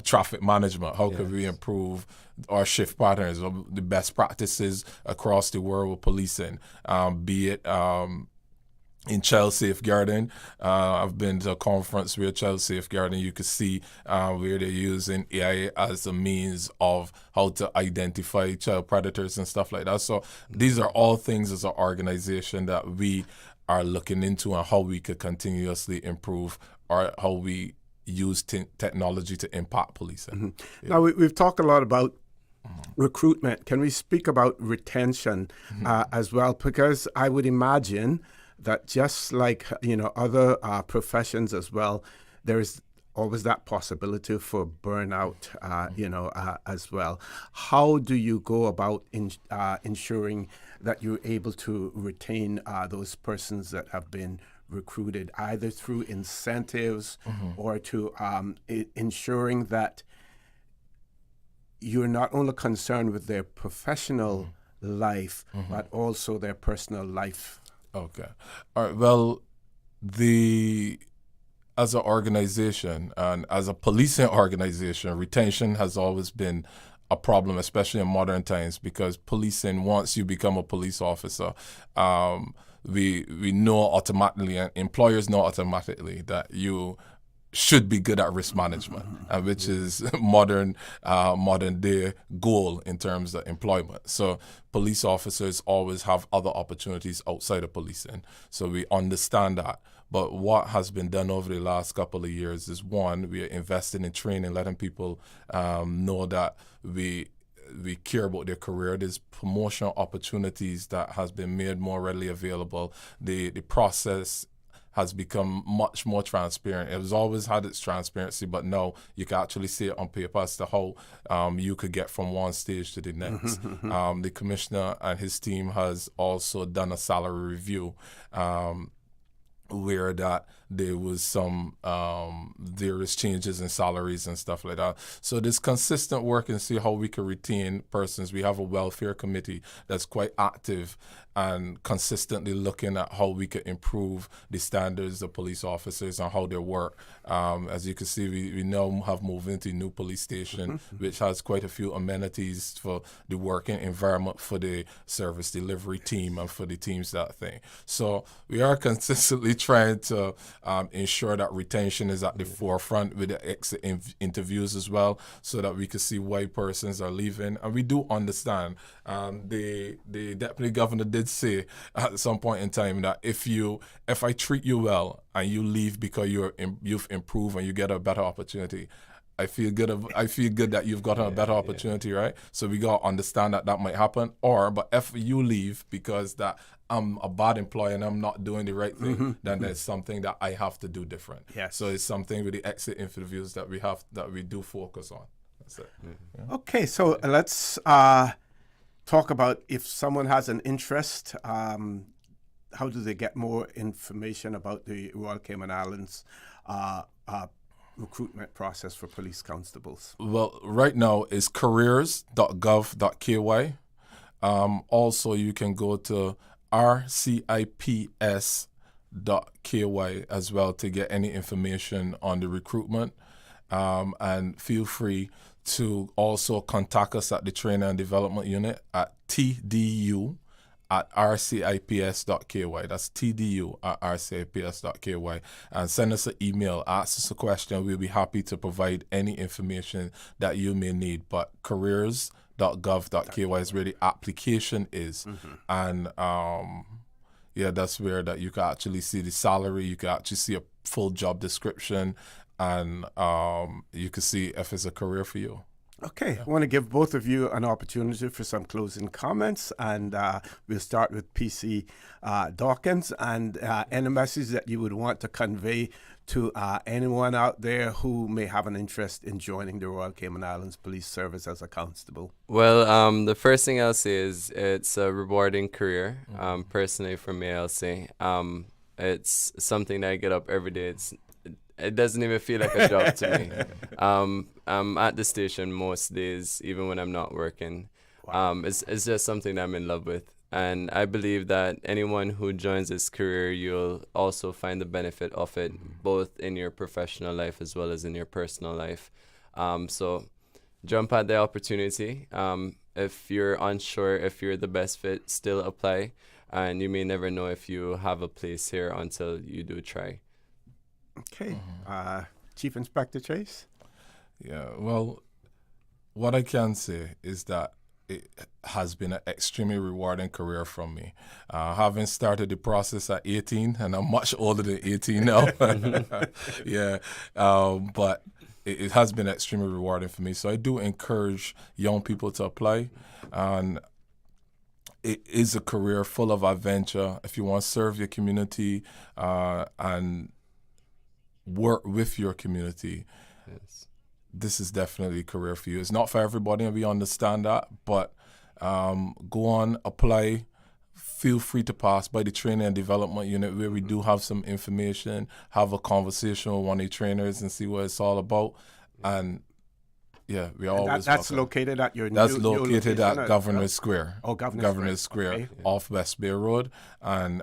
S1: traffic management? How could we improve our shift patterns, or the best practices across the world with policing, be it in child safeguarding. I've been to a conference where child safeguarding, you could see where they're using AI as a means of how to identify child predators and stuff like that. So these are all things as an organization that we are looking into, and how we could continuously improve, or how we use technology to impact policing.
S3: Now, we've talked a lot about recruitment. Can we speak about retention as well? Because I would imagine that just like, other professions as well, there is always that possibility for burnout, as well. How do you go about ensuring that you're able to retain those persons that have been recruited, either through incentives or to ensuring that you're not only concerned with their professional life, but also their personal life?
S1: Okay. All right. Well, as an organization and as a policing organization, retention has always been a problem, especially in modern times, because policing, once you become a police officer, we know automatically, and employers know automatically, that you should be good at risk management, which is modern day goal in terms of employment. So police officers always have other opportunities outside of policing. So we understand that. But what has been done over the last couple of years is, one, we are investing in training, letting people know that we care about their career. There's promotional opportunities that has been made more readily available. The process has become much more transparent. It has always had its transparency, but now you can actually see it on paper as to how you could get from one stage to the next. The commissioner and his team has also done a salary review where that there was some various changes in salaries and stuff like that. So there's consistent work and see how we can retain persons. We have a welfare committee that's quite active and consistently looking at how we can improve the standards of police officers and how they work. As you can see, we now have moved into a new police station, which has quite a few amenities for the working environment for the service delivery team and for the teams that thing. So we are consistently trying to ensure that retention is at the forefront with the exit interviews as well, so that we can see why persons are leaving. And we do understand. The deputy governor did say at some point in time that if I treat you well and you leave because you've improved and you get a better opportunity, I feel good that you've gotten a better opportunity, right? So we gotta understand that might happen. But if you leave because that I'm a bad employee and I'm not doing the right thing, then there's something that I have to do different.
S3: Yes.
S1: So it's something with the exit interviews that we do focus on. That's it. Yeah.
S3: Okay, so let's talk about if someone has an interest. How do they get more information about the Royal Cayman Islands recruitment process for police constables?
S1: Well, right now it's careers.gov.ky. Also, you can go to RCIPS.ky as well to get any information on the recruitment. And feel free to also contact us at the Training and Development Unit at tdu@rcips.ky. That's tdu@rcips.ky. And send us an email, ask us a question. We'll be happy to provide any information that you may need. But careers.gov.ky is where the application is. And that's where that you can actually see the salary, you can actually see a full job description, and you can see if it's a career for you.
S3: Okay, I want to give both of you an opportunity for some closing comments, and we'll start with PC Dawkins, and any message that you would want to convey to anyone out there who may have an interest in joining the Royal Cayman Islands Police Service as a constable.
S4: Well, the first thing I'll say is it's a rewarding career. Personally, for me, I'll say it's something that I get up every day. It doesn't even feel like a job to me. I'm at the station most days, even when I'm not working. It's just something that I'm in love with. And I believe that anyone who joins this career, you'll also find the benefit of it, both in your professional life as well as in your personal life. So jump at the opportunity. If you're unsure if you're the best fit, still apply. And you may never know if you have a place here until you do try.
S3: Okay. Chief Inspector Chase?
S1: Yeah, well, what I can say is that it has been an extremely rewarding career for me. Having started the process at 18, and I'm much older than 18 now. Yeah, but it has been extremely rewarding for me. So I do encourage young people to apply. And it is a career full of adventure. If you want to serve your community and work with your community,
S4: yes,
S1: this is definitely a career for you. It's not for everybody, and we understand that, but go on, apply. Feel free to pass by the training and development unit where we do have some information, have a conversation with one of the trainers and see what it's all about. And yeah, we always
S3: that's located at your
S1: That's
S3: new
S1: located
S3: location
S1: at Governor Square.
S3: Oh, Governor
S1: Square,
S3: okay.
S1: Off West Bay Road. And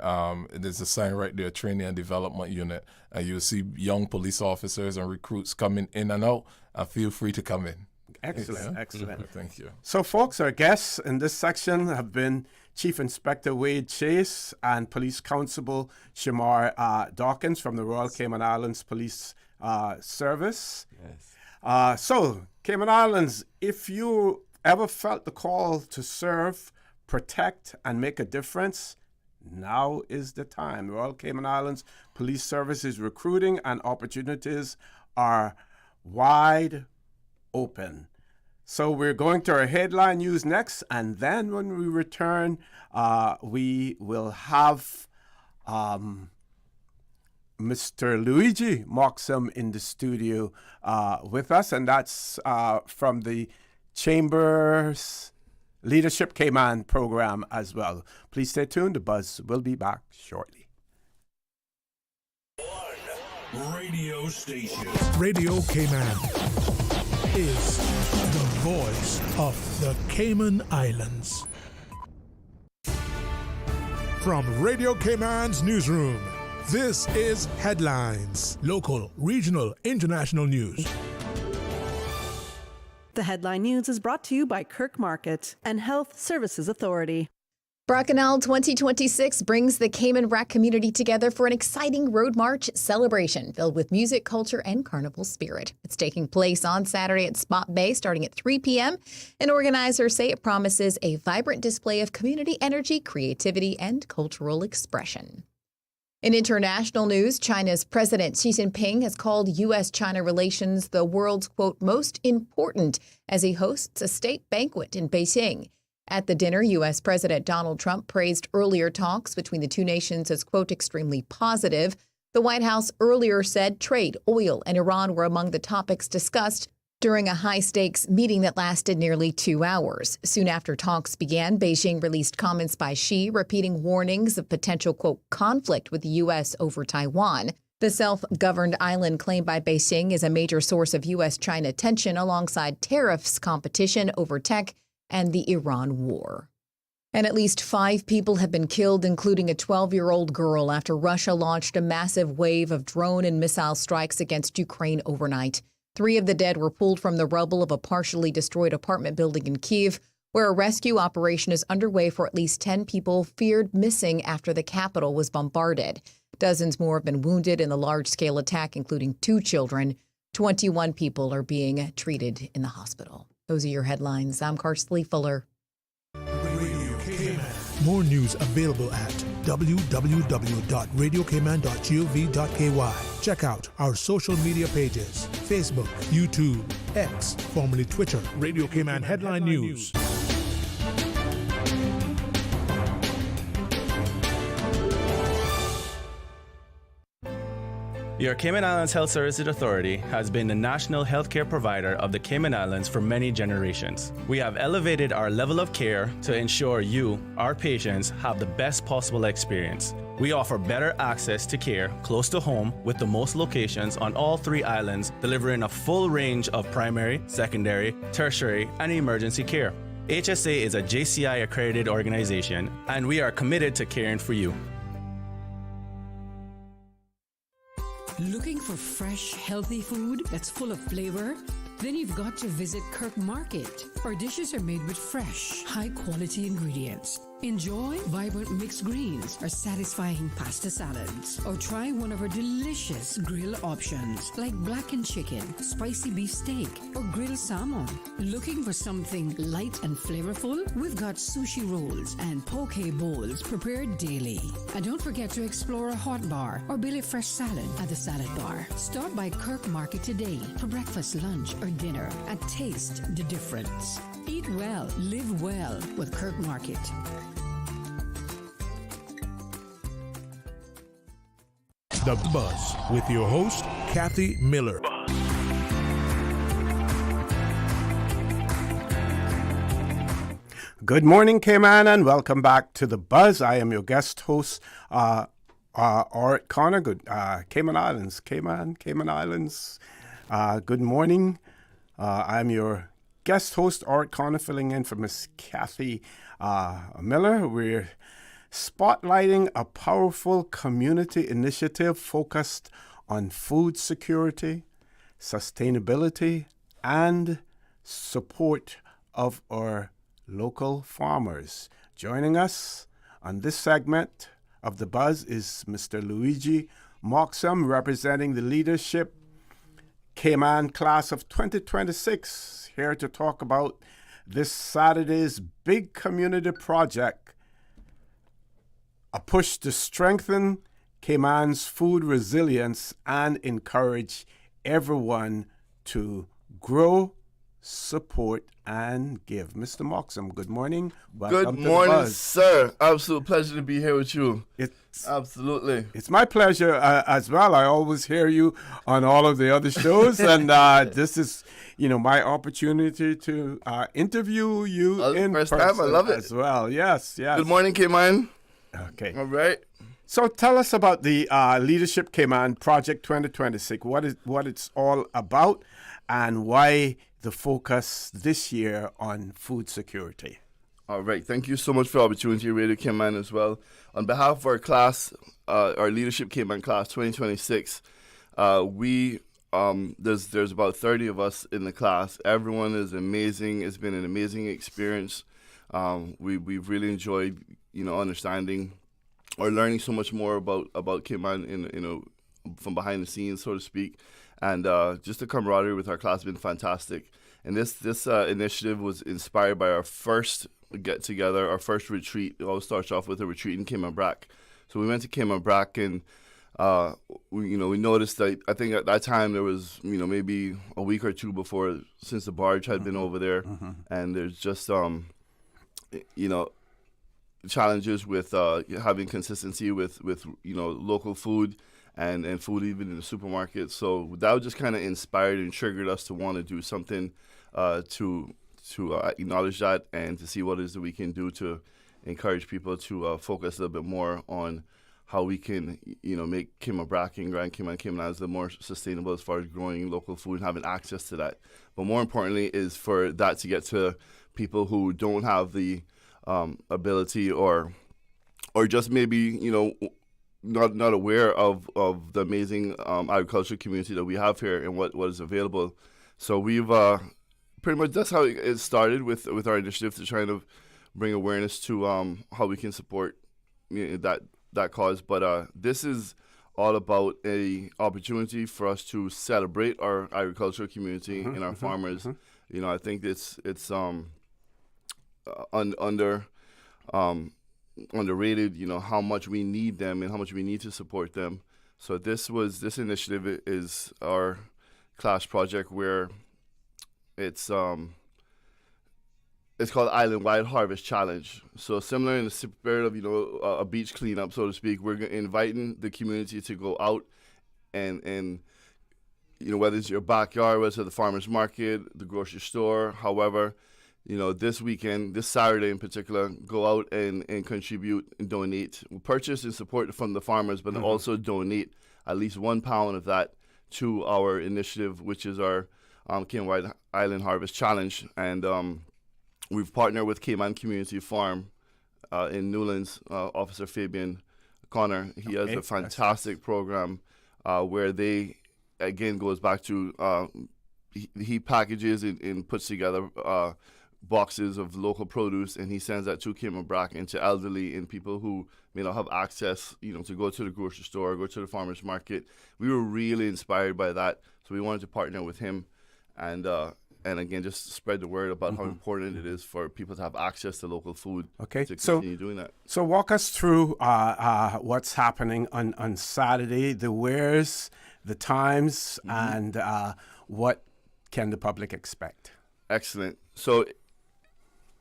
S1: there's a sign right there, Training and Development Unit. And you'll see young police officers and recruits coming in and out. And feel free to come in.
S3: Excellent, excellent.
S1: Thank you.
S3: So, folks, our guests in this section have been Chief Inspector Wade Chase and Police Constable Shemar Dawkins from the Royal Cayman Islands Police Service.
S4: Yes.
S3: So, Cayman Islands, if you ever felt the call to serve, protect, and make a difference, now is the time. Royal Cayman Islands Police Service is recruiting, and opportunities are wide open. So we're going to our headline news next, and then when we return, we will have Mr. Luigi Moxam in the studio with us, and that's from the Chamber's Leadership Cayman program as well. Please stay tuned. The Buzz will be back shortly.
S2: Radio station. Radio Cayman is the voice of the Cayman Islands. From Radio Cayman's newsroom, this is Headlines. Local, regional, international news.
S12: The Headline News is brought to you by Kirk Market and Health Services Authority.
S13: Bracknell 2026 brings the Cayman Rack community together for an exciting Road March celebration filled with music, culture, and carnival spirit. It's taking place on Saturday at Spot Bay starting at 3 p.m. And organizers say it promises a vibrant display of community energy, creativity, and cultural expression. In international news, China's President Xi Jinping has called U.S.-China relations the world's, quote, most important as he hosts a state banquet in Beijing. At the dinner, U.S. President Donald Trump praised earlier talks between the two nations as, quote, extremely positive. The White House earlier said trade, oil, and Iran were among the topics discussed during a high-stakes meeting that lasted nearly 2 hours. Soon after talks began, Beijing released comments by Xi repeating warnings of potential, quote, conflict with the U.S. over Taiwan. The self-governed island claimed by Beijing is a major source of U.S.-China tension alongside tariffs, competition over tech, and the Iran war. And at least 5 people have been killed, including a 12-year-old girl, after Russia launched a massive wave of drone and missile strikes against Ukraine overnight. 3 of the dead were pulled from the rubble of a partially destroyed apartment building in Kyiv, where a rescue operation is underway for at least 10 people feared missing after the capital was bombarded. Dozens more have been wounded in the large-scale attack, including 2 children. 21 people are being treated in the hospital. Those are your headlines. I'm Karsley Fuller.
S2: More news available at www.radiocayman.gov.ky. Check out our social media pages: Facebook, YouTube, X, formerly Twitter, Radio Cayman Headline News.
S14: Your Cayman Islands Health Services Authority has been the national healthcare provider of the Cayman Islands for many generations. We have elevated our level of care to ensure you, our patients, have the best possible experience. We offer better access to care close to home with the most locations on all 3 islands, delivering a full range of primary, secondary, tertiary, and emergency care. HSA is a JCI accredited organization, and we are committed to caring for you.
S5: Looking for fresh, healthy food that's full of flavor? Then you've got to visit Kirk Market. Our dishes are made with fresh, high-quality ingredients. Enjoy vibrant mixed greens or satisfying pasta salads. Or try one of our delicious grill options like blackened chicken, spicy beef steak, or grilled salmon. Looking for something light and flavorful? We've got sushi rolls and poke bowls prepared daily. And don't forget to explore a hot bar or belly fresh salad at the salad bar. Stop by Kirk Market today for breakfast, lunch, or dinner and taste the difference. Eat well, live well with Kirk Market.
S2: The Buzz with your host, Kathy Miller.
S3: Good morning, Cayman, and welcome back to The Buzz. I am your guest host, Orrett Connor. Good, Cayman Islands. Good morning. I'm your guest host, Orrett Connor, filling in for Miss Kathy Miller. We're spotlighting a powerful community initiative focused on food security, sustainability, and support of our local farmers. Joining us on this segment of The Buzz is Mr. Luigi Moxam, representing the leadership Cayman class of 2026, here to talk about this Saturday's big community project, a push to strengthen Cayman's food resilience and encourage everyone to grow, support, and give. Mr. Moxam, good morning. Welcome
S15: Good
S3: to
S15: morning,
S3: The Buzz.
S15: sir. Absolute pleasure to be here with you. Absolutely.
S3: It's my pleasure as well. I always hear you on all of the other shows, and this is, my opportunity to interview you in
S15: first
S3: person
S15: time. I love it.
S3: as well. Yes.
S15: Good morning, Cayman.
S3: Okay.
S15: All right.
S3: So tell us about the Leadership Cayman Project 2026, what it's all about, and why the focus this year on food security.
S15: All right. Thank you so much for the opportunity, Radio Cayman, as well. On behalf of our class, our Leadership Cayman class 2026, there's about 30 of us in the class. Everyone is amazing. It's been an amazing experience. We've really enjoyed, understanding or learning so much more about Cayman from behind the scenes, so to speak. And just the camaraderie with our class has been fantastic. And this initiative was inspired by our first get-together, our first retreat. It always starts off with a retreat in Cayman Brac. So we went to Cayman Brac, and we noticed that I think at that time there was maybe a week or two before since the barge had been over there, and there's just challenges with having consistency with local food and food even in the supermarket. So that just kind of inspired and triggered us to want to do something to acknowledge that and to see what it is that we can do to encourage people to focus a little bit more on how we can make Cayman Brac and Grand Cayman Islands more sustainable as far as growing local food and having access to that. But more importantly is for that to get to people who don't have the ability or just maybe not aware of the amazing agricultural community that we have here and what is available. So we've pretty much that's how it started with our initiative to try to bring awareness to how we can support that cause. But this is all about a opportunity for us to celebrate our agricultural community and our farmers. I think it's underrated, how much we need them and how much we need to support them. So this initiative is our class project where it's called Island Wide Harvest Challenge. So similar in the spirit of a beach cleanup, so to speak, we're inviting the community to go out and whether it's your backyard, whether it's at the farmer's market, the grocery store, however, this weekend, this Saturday in particular, go out and contribute and donate, purchase and support from the farmers, but also donate at least 1 pound of that to our initiative, which is our Cayman Wide Island Harvest Challenge. And we've partnered with Cayman Community Farm in Newlands. Officer Fabian Connor, he has a fantastic program where they, again, goes back to he packages and puts together boxes of local produce, and he sends that to Cayman Brac and to elderly and people who may not have access, to go to the grocery store, go to the farmer's market. We were really inspired by that, so we wanted to partner with him and again, just spread the word about how important it is for people to have access to local food.
S3: Okay,
S15: to continue doing that.
S3: So walk us through what's happening on Saturday, the wheres, the times, and what can the public expect?
S15: Excellent. So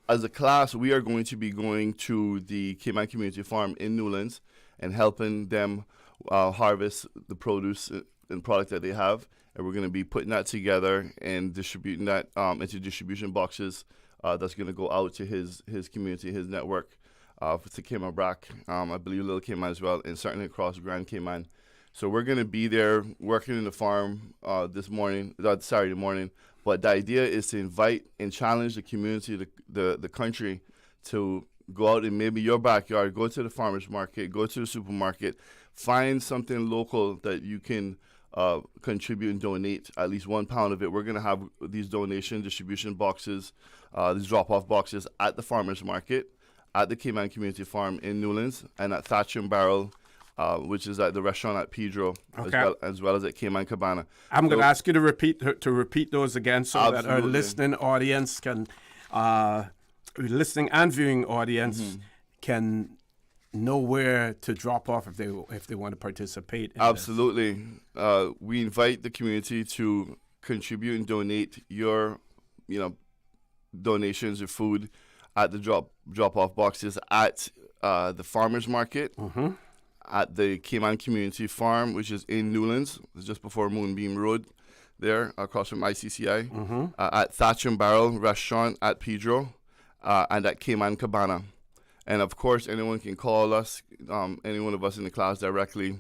S15: as a class, we are going to be going to the Cayman Community Farm in Newlands and helping them harvest the produce and product that they have. And we're going to be putting that together and distributing that into distribution boxes that's going to go out to his community, his network, to Cayman Brac, I believe Little Cayman as well, and certainly across Grand Cayman. So we're going to be there working in the farm Saturday morning. But the idea is to invite and challenge the community, the country, to go out in maybe your backyard, go to the farmer's market, go to the supermarket, find something local that you can contribute and donate at least 1 pound of it. We're going to have these donation distribution boxes, these drop-off boxes at the farmer's market, at the Cayman Community Farm in Newlands, and at Thatcher and Barrel, which is at the restaurant at Pedro, as well as at Cayman Cabana.
S3: I'm going to ask you to repeat those again so that our listening audience can, listening and viewing audience can know where to drop off if they want to participate.
S15: Absolutely. We invite the community to contribute and donate your, donations of food at the drop-off boxes at the farmer's market, at the Cayman Community Farm, which is in Newlands, it's just before Moonbeam Road there, across from ICCI, at Thatcher and Barrel Restaurant at Pedro, and at Cayman Cabana. And, of course, anyone can call us, any one of us in the class directly.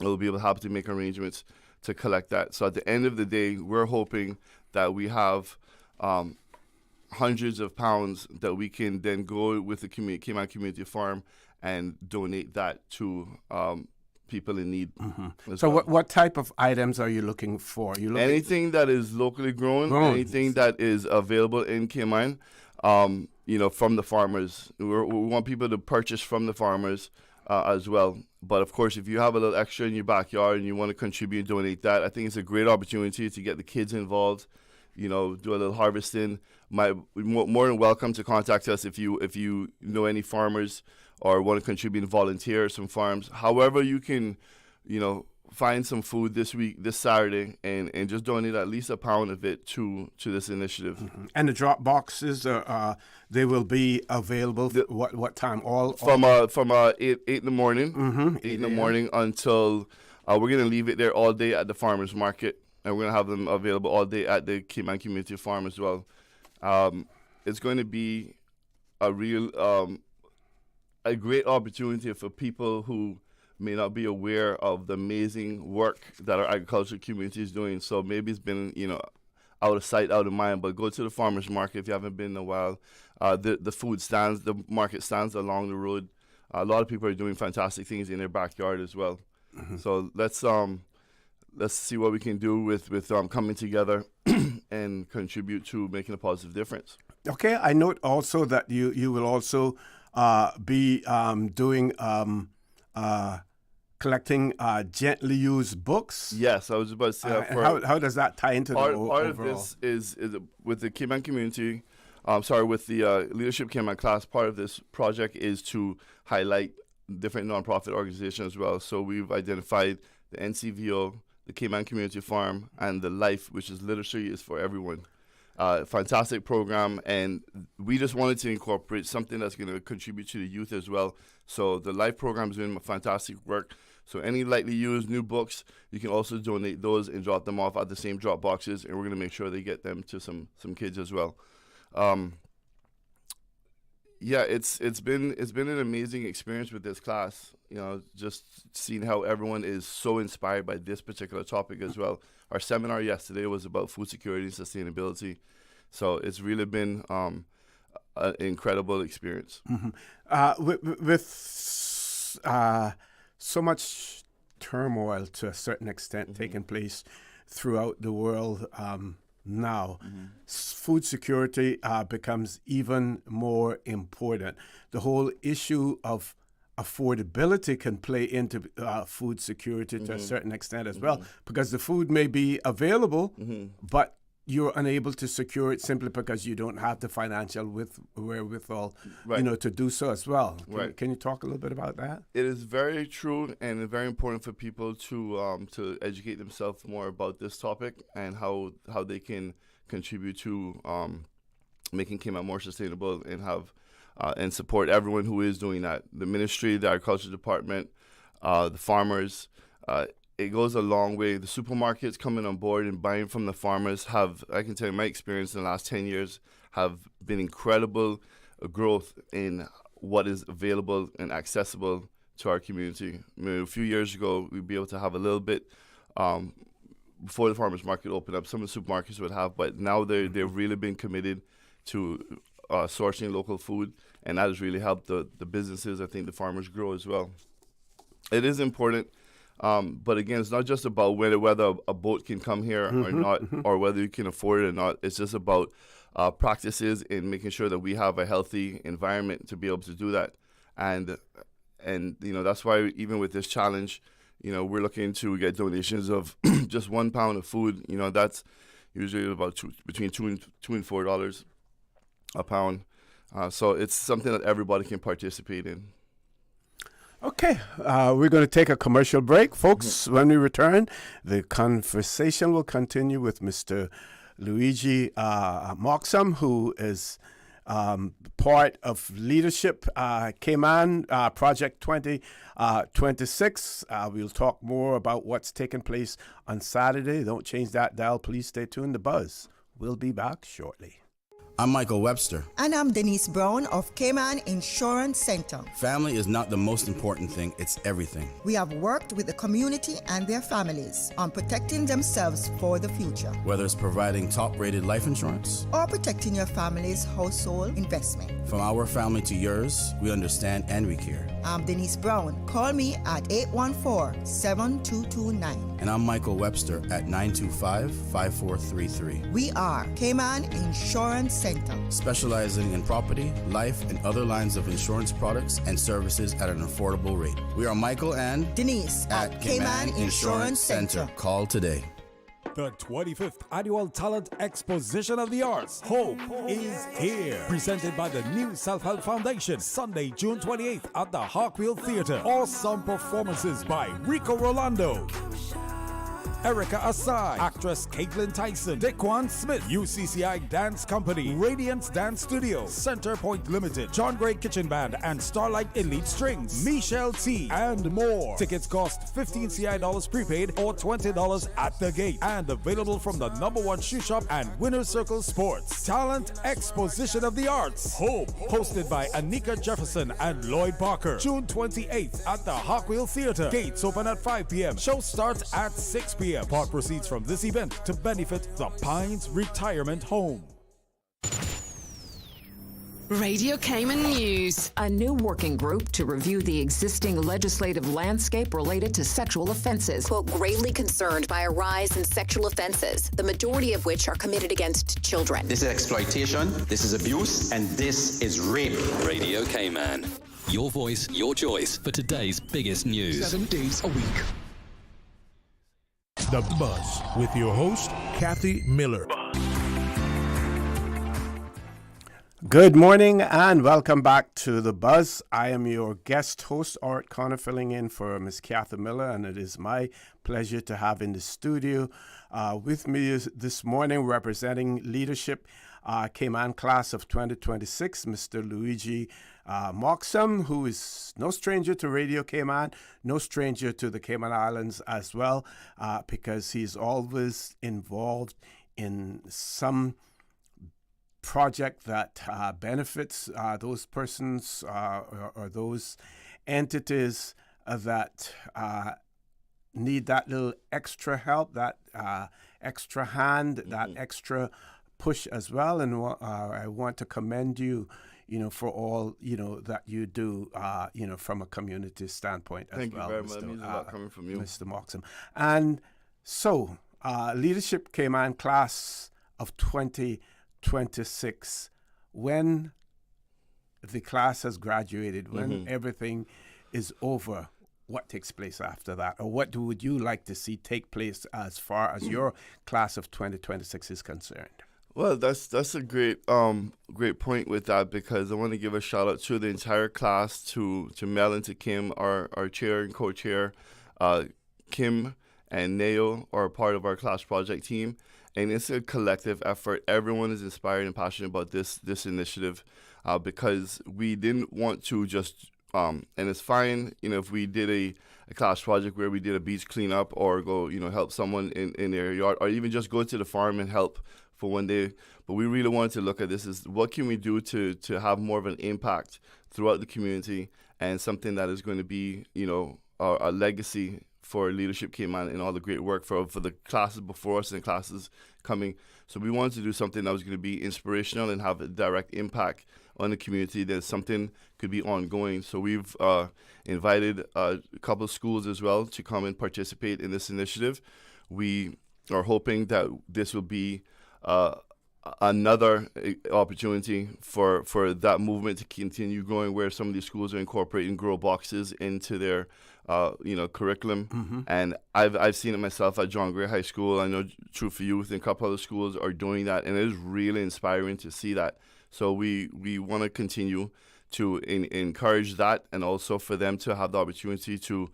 S15: We'll be happy to make arrangements to collect that. So at the end of the day, we're hoping that we have hundreds of pounds that we can then go with the Cayman Community Farm and donate that to people in need.
S3: So what type of items are you looking for?
S15: Anything that is locally grown, anything that is available in Cayman, from the farmers. We want people to purchase from the farmers as well. But, of course, if you have a little extra in your backyard and you want to contribute and donate that, I think it's a great opportunity to get the kids involved, do a little harvesting. More than welcome to contact us if you know any farmers or want to contribute and volunteer some farms. However you can, find some food this Saturday, and just donate at least a pound of it to this initiative.
S3: And the drop boxes they will be available what time?
S15: From 8 in the morning, 8 in the morning until we're going to leave it there all day at the farmer's market, and we're going to have them available all day at the Cayman Community Farm as well. It's going to be a real a great opportunity for people who may not be aware of the amazing work that our agricultural community is doing. So maybe it's been, out of sight, out of mind, but go to the farmer's market if you haven't been in a while. The food stands, the market stands along the road. A lot of people are doing fantastic things in their backyard as well. So let's see what we can do with coming together and contribute to making a positive difference.
S3: Okay, I note also that you will also be doing collecting gently used books.
S15: Yes, I was about to say that.
S3: How does that tie into
S15: part
S3: the overall?
S15: Part of this is with the Cayman community, with the Leadership Cayman class, part of this project is to highlight different nonprofit organizations as well. So we've identified the NCVO, the Cayman Community Farm, and the LIFE, which is Literacy is for Everyone. Fantastic program, and we just wanted to incorporate something that's going to contribute to the youth as well. So the LIFE program is doing fantastic work. So any lightly used new books, you can also donate those and drop them off at the same drop boxes, and we're going to make sure they get them to some kids as well. It's been an amazing experience with this class. Just seeing how everyone is so inspired by this particular topic as well. Our seminar yesterday was about food security and sustainability. So it's really been an incredible experience.
S3: With so much turmoil to a certain extent taking place throughout the world now, food security becomes even more important. The whole issue of affordability can play into food security to a certain extent as well, because the food may be available, but you're unable to secure it simply because you don't have the financial wherewithal, to do so as well. Can you talk a little bit about that?
S15: It is very true and very important for people to educate themselves more about this topic and how they can contribute to making Cayman more sustainable and have and support everyone who is doing that. The ministry, the agriculture department, the farmers. It goes a long way. The supermarkets coming on board and buying from the farmers I can tell you my experience in the last 10 years have been incredible growth in what is available and accessible to our community. I mean, a few years ago, we'd be able to have a little bit before the farmers market opened up. Some of the supermarkets would have, but now they've really been committed to sourcing local food, and that has really helped the businesses. I think the farmers grow as well. It is important. But again, it's not just about whether a boat can come here or not, or whether you can afford it or not. It's just about practices in making sure that we have a healthy environment to be able to do that. And that's why even with this challenge, we're looking to get donations of just 1 pound of food. That's usually about between $2 and $4 a pound. So it's something that everybody can participate in.
S3: Okay, we're going to take a commercial break. Folks, when we return, the conversation will continue with Mr. Luigi Moxam, who is part of leadership Cayman Project 2026. We'll talk more about what's taking place on Saturday. Don't change that dial. Please stay tuned. The Buzz. We'll be back shortly.
S7: I'm Michael Webster.
S8: And I'm Denise Brown of Cayman Insurance Center.
S7: Family is not the most important thing, it's everything.
S8: We have worked with the community and their families on protecting themselves for the future.
S7: Whether it's providing top-rated life insurance
S8: or protecting your family's household investment.
S7: From our family to yours, we understand and we care.
S8: I'm Denise Brown. Call me at 814-7229.
S7: And I'm Michael Webster at 925-5433.
S8: We are Cayman Insurance Center.
S7: Specializing in property, life, and other lines of insurance products and services at an affordable rate. We are Michael and
S8: Denise at Cayman Insurance Center.
S7: Call today.
S6: The 25th Annual Talent Exposition of the Arts, Hope is Here. Presented by the New Self-Help Foundation, Sunday, June 28th at the Hawkwheel Theater. Awesome performances by Rico Rolando, Erica Asai, actress Caitlin Tyson, Dequan Smith, UCCI Dance Company, Radiance Dance Studio, Centerpoint Limited, John Gray Kitchen Band, and Starlight Elite Strings, Michelle T, and more. Tickets cost $15 CI prepaid or $20 at the gate, and available from the #1 shoe shop and Winner's Circle Sports. Talent Exposition of the Arts, Hope, hosted by Anika Jefferson and Lloyd Parker. June 28th at the Hawkwheel Theater. Gates open at 5 p.m. Show starts at 6 p.m. Part proceeds from this event to benefit the Pines Retirement Home.
S16: Radio Cayman News. A new working group to review the existing legislative landscape related to sexual offenses.
S17: Quote, greatly concerned by a rise in sexual offenses, the majority of which are committed against children.
S18: This is exploitation, this is abuse, and this is rape.
S19: Radio Cayman. Your voice, your choice for today's biggest news.
S2: 7 days a week. The Buzz with your host, Kathy Miller.
S3: Good morning and welcome back to The Buzz. I am your guest host, Orrett Connor, filling in for Miss Kathy Miller, and it is my pleasure to have in the studio with me this morning, representing leadership Cayman class of 2026, Mr. Luigi Moxam, who is no stranger to Radio Cayman, no stranger to the Cayman Islands as well, because he's always involved in some project that benefits those persons or those entities that need that little extra help, that extra hand, that extra push as well, and I want to commend you, for all, that you do, from a community standpoint as
S15: Thank
S3: well.
S15: you very much. That means a lot coming from you.
S3: Mr. Moxam. And so, Leadership Cayman class of 2026, when the class has graduated, when everything is over, what takes place after that? Or what would you like to see take place as far as your class of 2026 is concerned?
S15: Well, that's a great point with that, because I want to give a shout out to the entire class, to Mel and to Kim, our chair and co-chair. Kim and Neo are part of our class project team, and it's a collective effort. Everyone is inspired and passionate about this initiative, because we didn't want to just and it's fine, if we did a class project where we did a beach cleanup, or go, help someone in their yard, or even just go to the farm and help for one day. But we really wanted to look at this as what can we do to have more of an impact throughout the community, and something that is going to be, a legacy for Leadership Cayman and all the great work for the classes before us and classes coming. So we wanted to do something that was going to be inspirational and have a direct impact on the community, that something could be ongoing. So we've invited a couple of schools as well to come and participate in this initiative. We are hoping that this will be another opportunity for that movement to continue growing, where some of these schools are incorporating grow boxes into their curriculum. And I've seen it myself at John Gray High School. I know True for Youth and a couple other schools are doing that, and it is really inspiring to see that. So we want to continue to encourage that, and also for them to have the opportunity to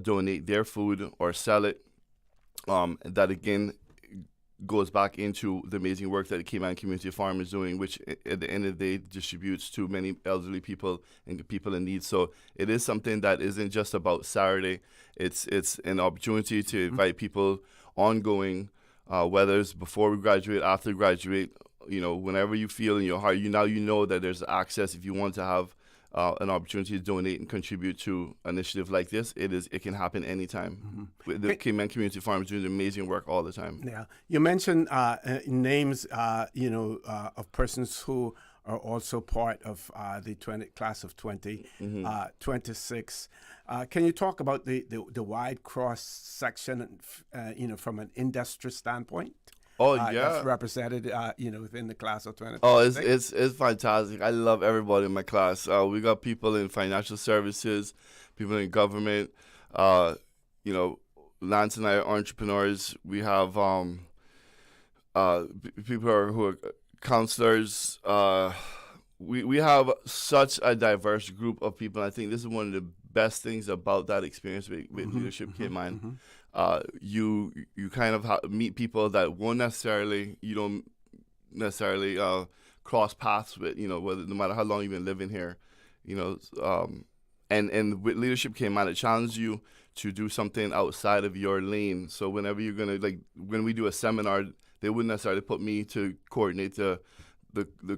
S15: donate their food or sell it. That again goes back into the amazing work that the Cayman Community Farm is doing, which at the end of the day distributes to many elderly people and people in need. So it is something that isn't just about Saturday. It's an opportunity to invite people ongoing, whether it's before we graduate, after we graduate, whenever you feel in your heart, you know that there's access. If you want to have an opportunity to donate and contribute to an initiative like this, it can happen anytime. The Cayman Community Farm is doing amazing work all the time.
S3: Yeah, you mentioned names, of persons who are also part of the class of 2026. Can you talk about the wide cross section, from an industry standpoint?
S15: Oh, yeah.
S3: That's represented, within the class of 2026.
S15: Oh, it's fantastic. I love everybody in my class. We got people in financial services, people in government. Lance and I are entrepreneurs. We have people who are counselors. We have such a diverse group of people. I think this is one of the best things about that experience with Leadership Cayman. You kind of meet people that you don't necessarily cross paths with, whether, no matter how long you've been living here, and with Leadership Cayman, it challenges you to do something outside of your lane. So whenever you're gonna, when we do a seminar, they wouldn't necessarily put me to coordinate the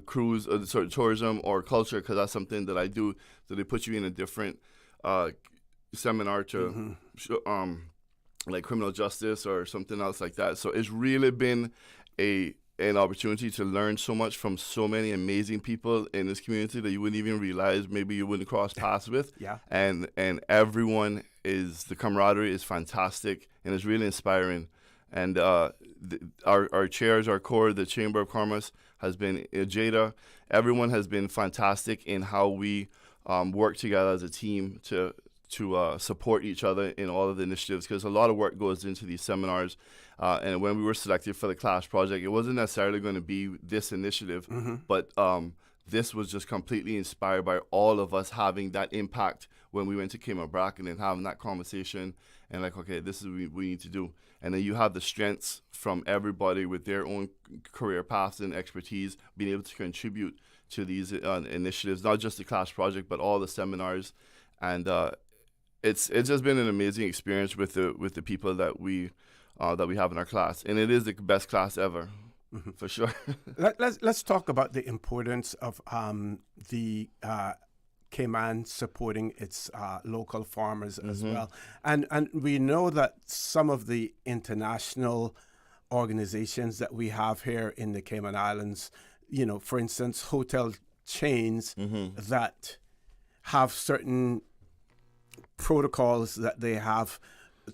S15: cruise or the sort of tourism or culture, because that's something that I do. So they put you in a different seminar to like criminal justice or something else like that. So it's really been an opportunity to learn so much from so many amazing people in this community that you wouldn't even realize maybe you wouldn't cross paths with.
S3: Yeah.
S15: And everyone the camaraderie is fantastic, and it's really inspiring. And our chairs, our core, the Chamber of Commerce has been Jada. Everyone has been fantastic in how we work together as a team to support each other in all of the initiatives, because a lot of work goes into these seminars. And when we were selected for the class project, it wasn't necessarily going to be this initiative, but this was just completely inspired by all of us having that impact when we went to Cayman Bracken and having that conversation and okay, this is what we need to do. And then you have the strengths from everybody with their own career paths and expertise being able to contribute to these initiatives, not just the class project, but all the seminars. And it's just been an amazing experience with the people that we have in our class, and it is the best class ever, for sure.
S3: Let's talk about the importance of the Cayman supporting its local farmers as well, and we know that some of the international organizations that we have here in the Cayman Islands. You know, for instance, hotel chains that have certain protocols that they have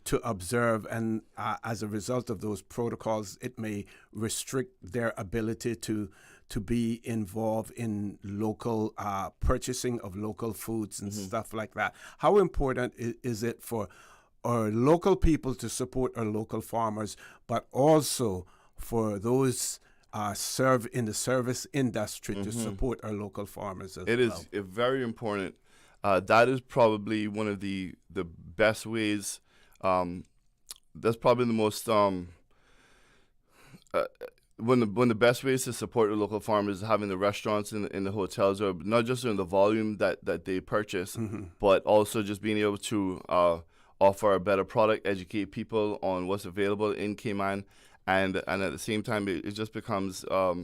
S3: to observe, and as a result of those protocols, it may restrict their ability to be involved in local purchasing of local foods and stuff like that. How important is it for our local people to support our local farmers, but also for those serve in the service industry to support our local farmers as well?
S15: It is very important. That is probably one of the best ways. That's probably the most one of the best ways to support the local farmers is having the restaurants and the hotels, or not just in the volume that they purchase, but also just being able to offer a better product, educate people on what's available in Cayman, and at the same time it just becomes a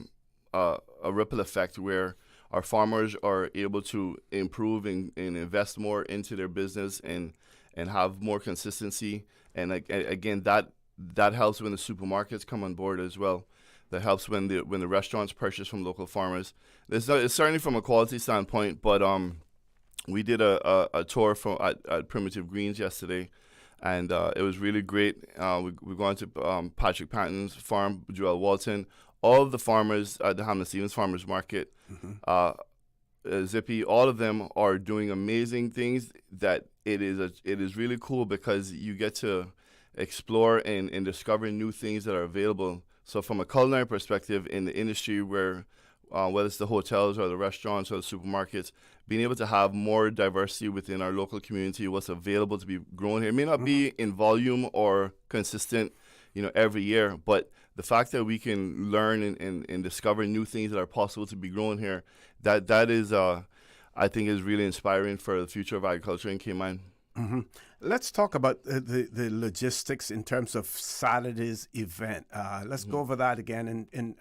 S15: ripple effect where our farmers are able to improve and invest more into their business and have more consistency. And again, that helps when the supermarkets come on board as well. That helps when the restaurants purchase from local farmers. It's certainly from a quality standpoint, but we did a tour at Primitive Greens yesterday, and it was really great. We're going to Patrick Patton's farm, Joel Walton. All of the farmers at the Hamlin Stevens Farmers Market, Zippy, all of them are doing amazing things. That it is really cool because you get to explore and discover new things that are available. So from a culinary perspective in the industry, where whether it's the hotels or the restaurants or the supermarkets, being able to have more diversity within our local community, what's available to be grown here. It may not be in volume or consistent, every year, but the fact that we can learn and discover new things that are possible to be grown here, that is, I think, is really inspiring for the future of agriculture in Cayman.
S3: Let's talk about the logistics in terms of Saturday's event. Let's go over that again, and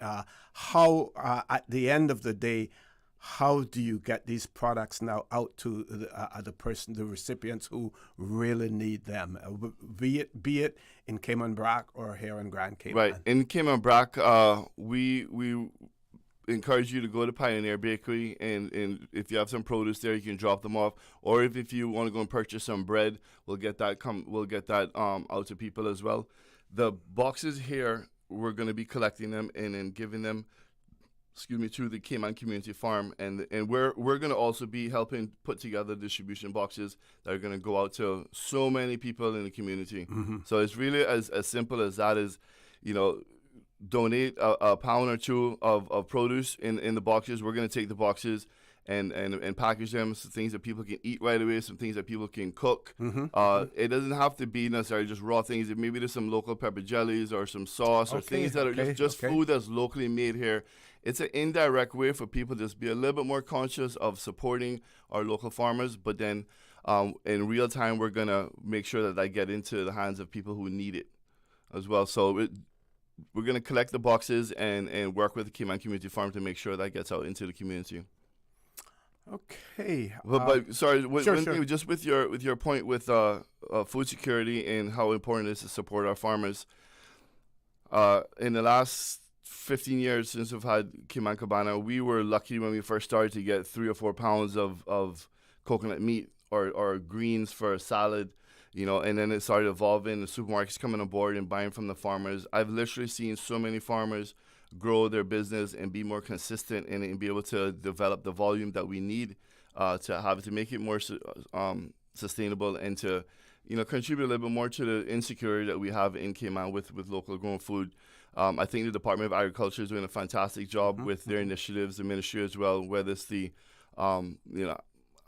S3: how, at the end of the day, how do you get these products now out to the recipients who really need them, be it in Cayman Brac or here in Grand Cayman?
S15: Right. In Cayman Brac, we encourage you to go to Pioneer Bakery, and if you have some produce there, you can drop them off. Or if you want to go and purchase some bread, we'll get that out to people as well. The boxes here, we're going to be collecting them and giving them, to the Cayman Community Farm, and we're going to also be helping put together distribution boxes that are going to go out to so many people in the community. So it's really as simple as that. Is donate a pound or two of produce in the boxes. We're going to take the boxes and package them, some things that people can eat right away, some things that people can cook. It doesn't have to be necessarily just raw things. Maybe there's some local pepper jellies or some sauce or things that are just food that's locally made here. It's an indirect way for people to just be a little bit more conscious of supporting our local farmers, but then in real time, we're going to make sure that get into the hands of people who need it as well. So we're going to collect the boxes and work with the Cayman Community Farm to make sure that gets out into the community.
S3: Okay.
S15: But sorry, one
S3: sure.
S15: thing, just with your point with food security and how important it is to support our farmers. In the last 15 years since we've had Cayman Cabana, we were lucky when we first started to get 3 or 4 pounds of coconut meat or greens for a salad. And then it started evolving. The supermarkets coming on board and buying from the farmers. I've literally seen so many farmers grow their business and be more consistent and be able to develop the volume that we need to make it more sustainable and to contribute a little bit more to the insecurity that we have in Cayman with local grown food. I think the Department of Agriculture is doing a fantastic job with their initiatives, the ministry as well, whether it's the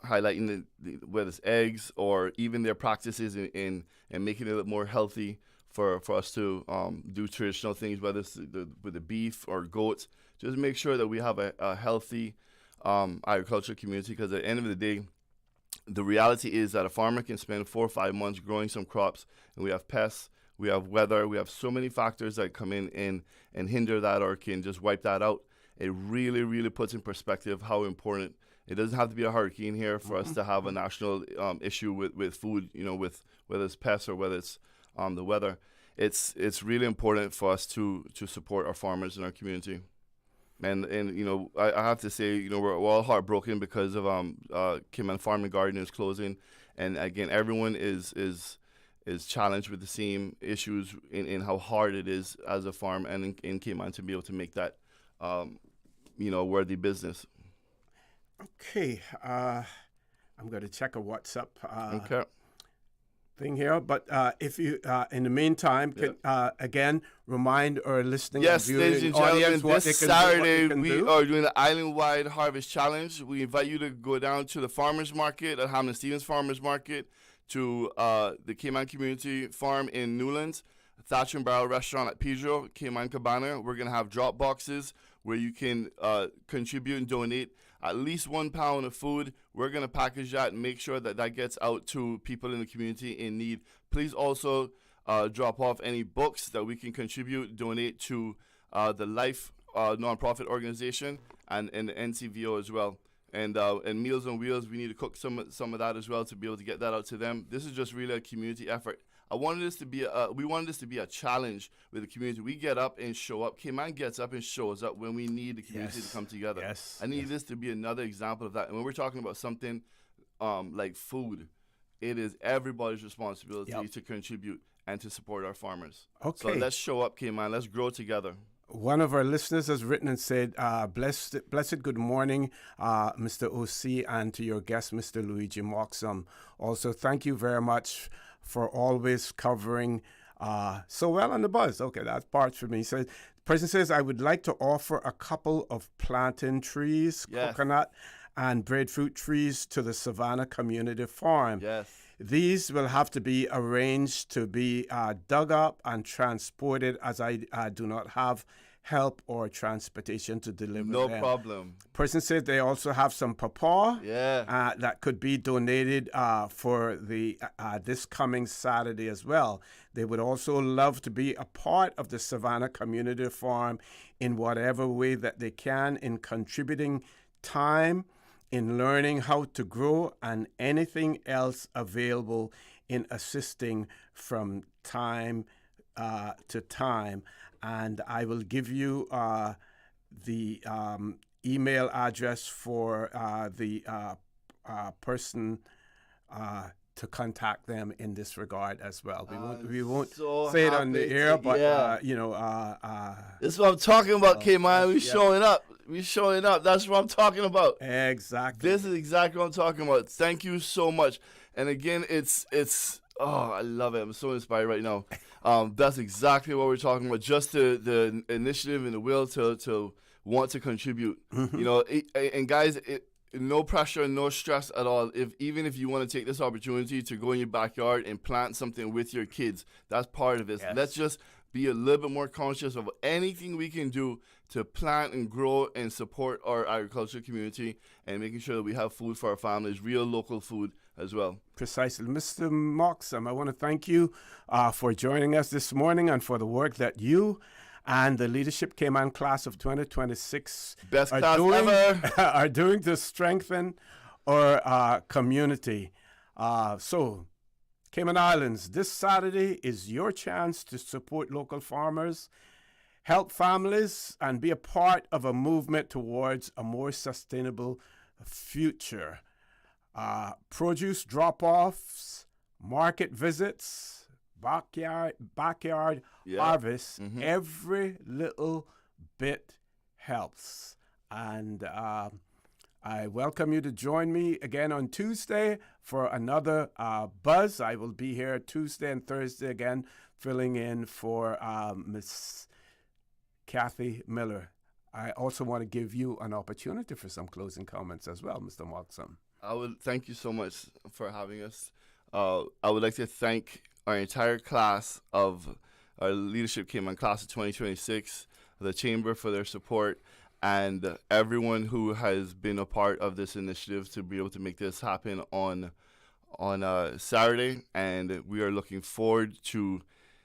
S15: highlighting whether it's eggs or even their practices in making it a little more healthy for us to do traditional things, whether it's with the beef or goats. Just make sure that we have a healthy agriculture community, because at the end of the day, the reality is that a farmer can spend 4 or 5 months growing some crops, and we have pests, we have weather, we have so many factors that come in and hinder that or can just wipe that out. It really, really puts in perspective how important. It doesn't have to be a hurricane here for us to have a national issue with food, with whether it's pests or whether it's the weather. it's really important for us to support our farmers in our community. And I have to say, we're all heartbroken because of Cayman Farm and Garden is closing, and again, everyone is challenged with the same issues in how hard it is as a farm and in Cayman to be able to make that worthy business.
S3: Okay, I'm going to check a WhatsApp
S15: Okay.
S3: thing here, but if you, in the meantime, can again remind our listening
S15: Yes,
S3: and
S15: ladies and
S3: viewing
S15: gentlemen,
S3: audience what
S15: this
S3: they can
S15: Saturday
S3: do,
S15: we are doing the Island-wide Harvest Challenge. We invite you to go down to the Farmers Market at Hamlin Stevens Farmers Market, to the Cayman Community Farm in Newlands, Thatcher and Barrel Restaurant at Pedro, Cayman Cabana. We're going to have drop boxes where you can contribute and donate at least 1 pound of food. We're going to package that and make sure that gets out to people in the community in need. Please also drop off any books that we can contribute, donate to the Life nonprofit organization and the NCVO as well. And Meals on Wheels, we need to cook some of that as well to be able to get that out to them. This is just really a community effort. We wanted this to be a challenge with the community. We get up and show up. Cayman gets up and shows up when we need the community to come together.
S3: Yes.
S15: I need this to be another example of that. And when we're talking about something like food, it is everybody's responsibility to contribute and to support our farmers.
S3: Okay.
S15: So let's show up, Cayman. Let's grow together.
S3: One of our listeners has written and said, blessed good morning, Mr. OC, and to your guest, Mr. Luigi Moxam. Also, thank you very much for always covering so well on the buzz. Okay, that's part for me. So the person says, I would like to offer a couple of plantain trees, coconut, and breadfruit trees to the Savannah Community Farm.
S15: Yes.
S3: These will have to be arranged to be dug up and transported, as I do not have help or transportation to deliver
S15: No
S3: them.
S15: problem.
S3: Person said they also have some pawpaw
S15: Yeah.
S3: that could be donated for the this coming Saturday as well. They would also love to be a part of the Savannah Community Farm in whatever way that they can, in contributing time, in learning how to grow, and anything else available in assisting from time to time. And I will give you the email address for the person to contact them in this regard as well. We won't
S15: so
S3: say it on the
S15: happy
S3: air,
S15: to-
S3: but
S15: yeah. This is what I'm talking about, Cayman. We showing up. We showing up. That's what I'm talking about.
S3: Exactly.
S15: This is exactly what I'm talking about. Thank you so much. And again, it's oh, I love it. I'm so inspired right now. That's exactly what we're talking about. Just the initiative and the will to want to contribute. You know, and guys, no pressure, no stress at all. Even if you want to take this opportunity to go in your backyard and plant something with your kids, that's part of it.
S3: Yes.
S15: Let's just be a little bit more conscious of anything we can do to plant and grow and support our agricultural community and making sure that we have food for our families, real local food as well.
S3: Precisely. Mr. Moxam, I want to thank you for joining us this morning and for the work that you and the Leadership Cayman class of 2026
S15: Best class ever.
S3: are doing to strengthen our community. So, Cayman Islands, this Saturday is your chance to support local farmers, help families, and be a part of a movement towards a more sustainable future. Produce drop-offs, market visits, backyard harvest, every little bit helps. And I welcome you to join me again on Tuesday for another buzz. I will be here Tuesday and Thursday again, filling in for Miss Kathy Miller. I also want to give you an opportunity for some closing comments as well, Mr. Moxam.
S15: I would thank you so much for having us. I would like to thank our entire class of our Leadership Cayman class of 2026, the Chamber for their support, and everyone who has been a part of this initiative to be able to make this happen on Saturday. And we are looking forward to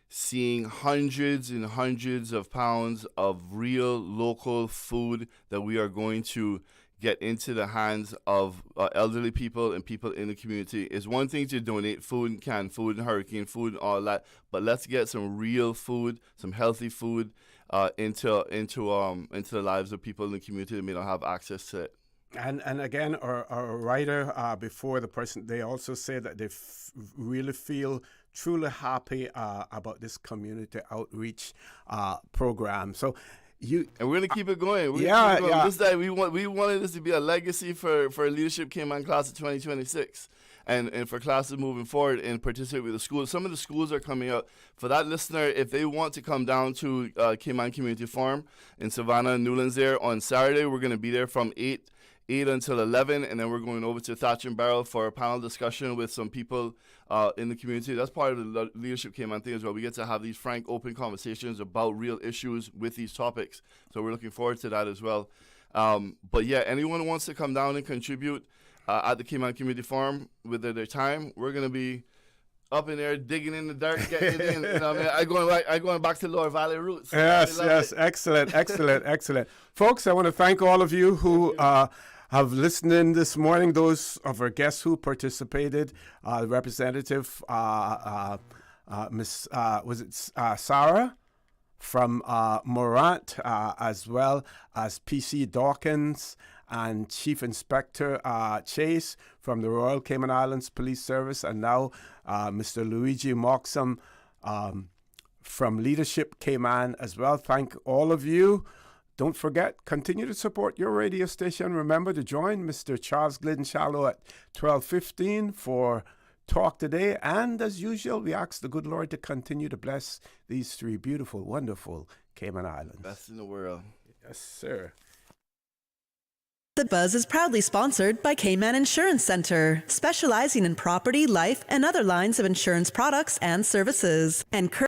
S15: seeing hundreds and hundreds of pounds of real local food that we are going to get into the hands of elderly people and people in the community. It's one thing to donate food and canned food and hurricane food and all that, but let's get some real food, some healthy food into the lives of people in the community that may not have access to it.
S3: And again, our writer before the person, they also say that they really feel truly happy about this community outreach program. So
S15: and we're gonna keep it going.
S3: Yeah.
S15: This day we wanted this to be a legacy for Leadership Cayman class of 2026. And for classes moving forward and participate with the schools. Some of the schools are coming up. For that listener, if they want to come down to Cayman Community Farm in Savannah and Newlands there on Saturday, we're going to be there from 8 until 11, and then we're going over to Thatch and Barrel for a panel discussion with some people in the community. That's part of the Leadership Cayman thing as well. We get to have these frank, open conversations about real issues with these topics. So we're looking forward to that as well. But yeah, anyone who wants to come down and contribute at the Cayman Community Farm with their time, we're going to be up in there digging in the dirt, getting it in. You know what I mean? I'm going back to Lower Valley roots.
S3: Yes. Excellent. Folks, I want to thank all of you who have listened in this morning, those of our guests who participated, Representative Miss Sara from Mourant, as well as PC Dawkins and Chief Inspector Chase from the Royal Cayman Islands Police Service, and now Mr. Luigi Moxam from Leadership Cayman as well. Thank all of you. Don't forget, continue to support your radio station. Remember to join Mr. Charles Glidden Shallow at 12:15 for Talk Today. And as usual, we ask the good Lord to continue to bless these three beautiful, wonderful Cayman Islands.
S15: Best in the world.
S3: Yes, sir.
S12: The Buzz is proudly sponsored by Cayman Insurance Center, specializing in property, life, and other lines of insurance products and services. And